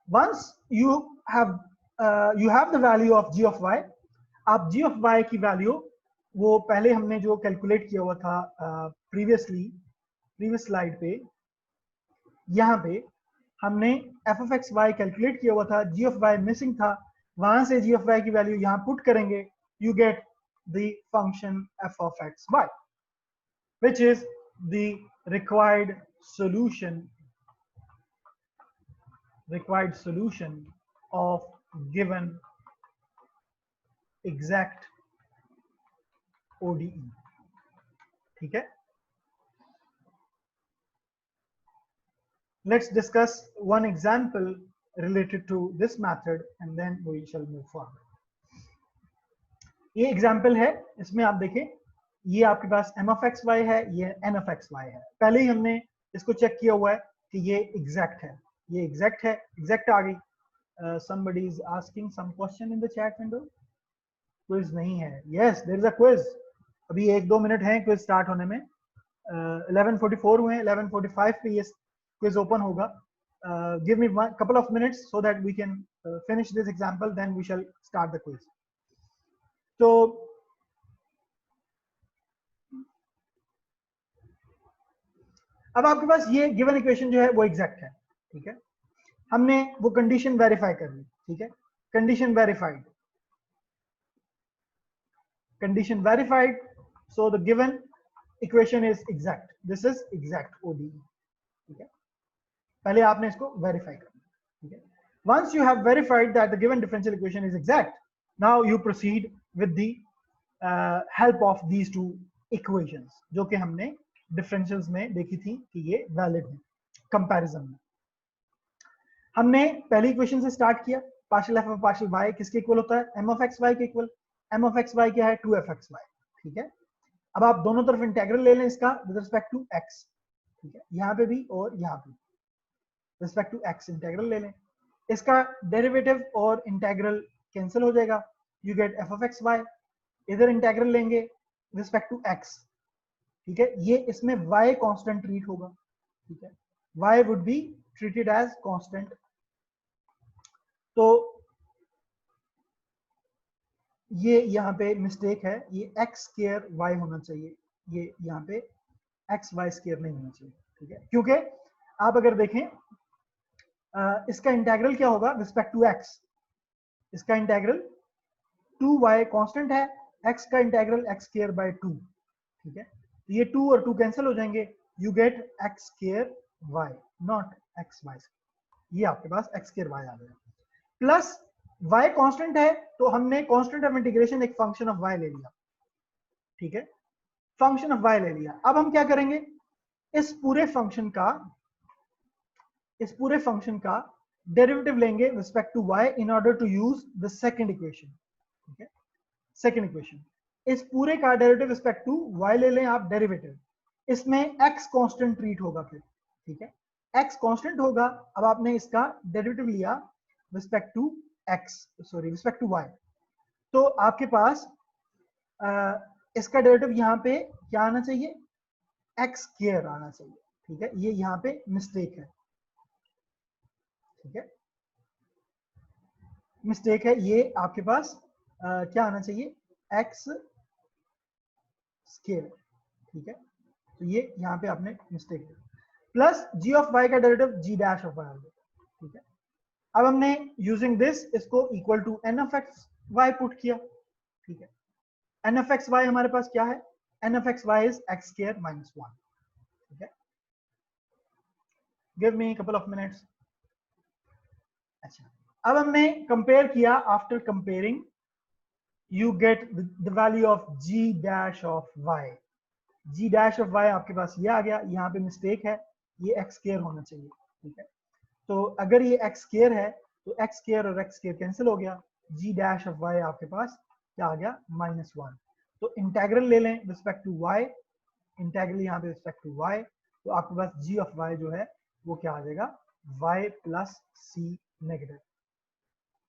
once you have the value of g of y, आप g of y की value, वो पहले हमने जो कैलकुलेट किया हुआ था प्रीवियस स्लाइड पे, यहां पे हमने f of x Y calculate किया हुआ था, g ऑफ y मिसिंग था, वहां से g ऑफ y की वैल्यू यहां पुट करेंगे, you get the function f of x Y, which is the required solution of given exact ODE। ठीक है, let's discuss one example related to this method and then we shall move forward। ये example है, इसमें आप देखें, ये आपके पास m ऑफ एक्स वाई है, ये n ऑफ एक्स वाई है। पहले ही हमने इसको चेक किया हुआ है कि ये एग्जैक्ट है, ये एग्जैक्ट है, एग्जैक्ट आ गई। somebody is asking some question in the chat window। Quiz नहीं है? yes there is a quiz। अभी 1-2 मिनट हैं क्विज स्टार्ट होने में। 11:44 हुए, 11:45 पे ये क्विज ओपन होगा। give me one couple of minutes so that we can finish this example, then we shall start the quiz। तो अब आपके पास ये गिवन इक्वेशन जो है वो एग्जैक्ट है। ठीक है, हमने वो कंडीशन वेरीफाई कर ली। ठीक है, condition verified, condition verified, so the given equation is exact, this is exact ODE। ठीक है, पहले आपने इसको वेरीफाई करना। ठीक है, once you have verified that the given differential equation is exact, now you proceed with the help of these two equations जो कि हमने डिफरेंशियल्स में देखी थी कि ये वैलिड है। कंपैरिजन में हमने पहली इक्वेशन से स्टार्ट किया, partial F of partial Y किसके इक्वल होता है? m ऑफ एक्स वाई के equal. m of x Y क्या है? 2f(x, y)। ठीक है, अब आप दोनों तरफ इंटीग्रल ले लें इसका विद रिस्पेक्ट टू x। ठीक है, यहाँ पे भी और यहाँ पे रिस्पेक्ट टू x इंटीग्रल ले लें, इसका डेरिवेटिव और इंटीग्रल कैंसिल हो जाएगा, you get f of x Y. इधर इंटीग्रल लेंगे रिस्पेक्ट टू x। ठीक है, ये इसमें y कांस्टेंट ट्रीट होगा। ठीक है, y would be treated as constant. तो ये यहाँ पे मिस्टेक है, ये x स्क्वायर y होना चाहिए, ये यहाँ पे x y स्क्वायर नहीं होना चाहिए। ठीक है, क्योंकि आप अगर देखें इसका इंटीग्रल क्या होगा रिस्पेक्ट टू x, इसका इंटीग्रल 2y कांस्टेंट है, x का इंटीग्रल x स्क्वायर बाय 2। ठीक है, तो ये 2 और 2 कैंसिल हो जाएंगे, you get x square y, not x y। ये आपके पास x स्क्वायर y आ गया, प्लस y कांस्टेंट है तो हमने कांस्टेंट ऑफ इंटीग्रेशन एक फंक्शन ऑफ y ले लिया। ठीक है, फंक्शन ऑफ y ले लिया। अब हम क्या करेंगे, इस पूरे फंक्शन का डेरिवेटिव लेंगे respect to y in order to use the second equation. ठीक है, सेकंड इक्वेशन, इस पूरे का डेरिवेटिव रिस्पेक्ट टू y ले लें आप डेरिवेटिव, इसमें x कांस्टेंट ट्रीट होगा फिर। ठीक है, x कांस्टेंट होगा। अब आपने इसका डेरिवेटिव लिया respect to respect to y, तो आपके पास इसका डेरिवेटिव यहाँ पे क्या आना चाहिए? x स्क्वायर आना चाहिए। ठीक है, ये यहाँ पे मिस्टेक है। ठीक है, मिस्टेक है, ये आपके पास क्या आना चाहिए? x square. ठीक है, तो ये यहाँ पे आपने मिस्टेक किया, प्लस g ऑफ y का derivative g dash of y, ठीक है। अब हमने यूजिंग दिस इसको equal to n of x y put किया, ठीक है। n ऑफ x y हमारे पास क्या है, n of x y is x square minus 1, ठीक है। Give me couple of minutes. अच्छा, अब हमने कंपेयर किया, after comparing you get the value of g dash of y, g dash of y आपके पास ये आ गया, यहाँ पे मिस्टेक है, ये x स्क्वायर होना चाहिए, ठीक है। तो अगर ये x स्क्वायर है तो x स्क्वायर और x स्क्वायर कैंसिल हो गया, g dash of y आपके पास क्या आ गया, -1। तो इंटेग्रल ले लें रिस्पेक्ट टू y, इंटेग्रल यहाँ पे रिस्पेक्ट टू y, तो आपके पास g of y जो है वो क्या आ जाएगा, y प्लस c नेगेटिव,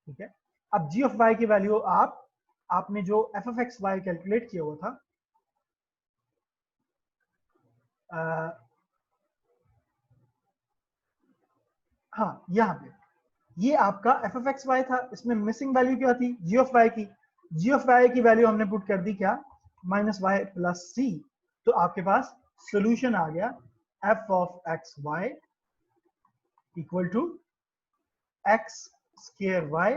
ठीक है। अब g of y की वैल्यू आपने जो f of x y calculate किया हुआ था, हाँ यहाँ पे ये आपका f of x y था, इसमें मिसिंग वैल्यू क्या थी, g of y की, g of y की वैल्यू हमने पुट कर दी क्या, -y प्लस c, तो आपके पास सोल्यूशन आ गया f of x y equal to x square y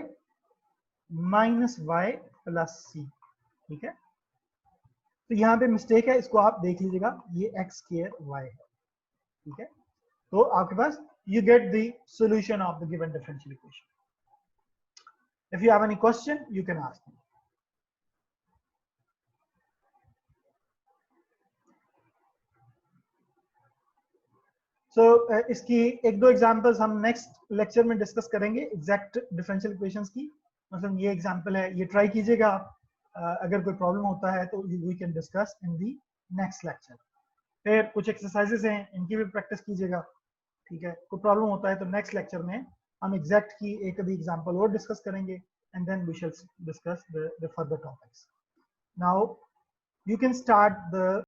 minus y plus c, ठीक है। तो यहाँ पे मिस्टेक है, इसको आप देख लीजिएगा, ये x स्क्वायर y है, ठीक है। तो आपके पास you get the solution of the given differential equation. If you have any question, you can ask me. So इसकी एक दो एग्जांपल्स हम नेक्स्ट लेक्चर में डिस्कस करेंगे, एग्जैक्ट डिफरेंशियल इक्वेशंस की। मतलब ये एग्जांपल है, ये ट्राई कीजिएगा आप, अगर कोई प्रॉब्लम होता है तो we can discuss in the next lecture. फिर कुछ एक्सरसाइजेस हैं, इनकी भी प्रैक्टिस कीजिएगा, ठीक है। कोई प्रॉब्लम होता है तो नेक्स्ट लेक्चर में हम एग्जैक्ट की एक आधी एग्जांपल और डिस्कस करेंगे, and then we shall discuss the further topics. Now you can start the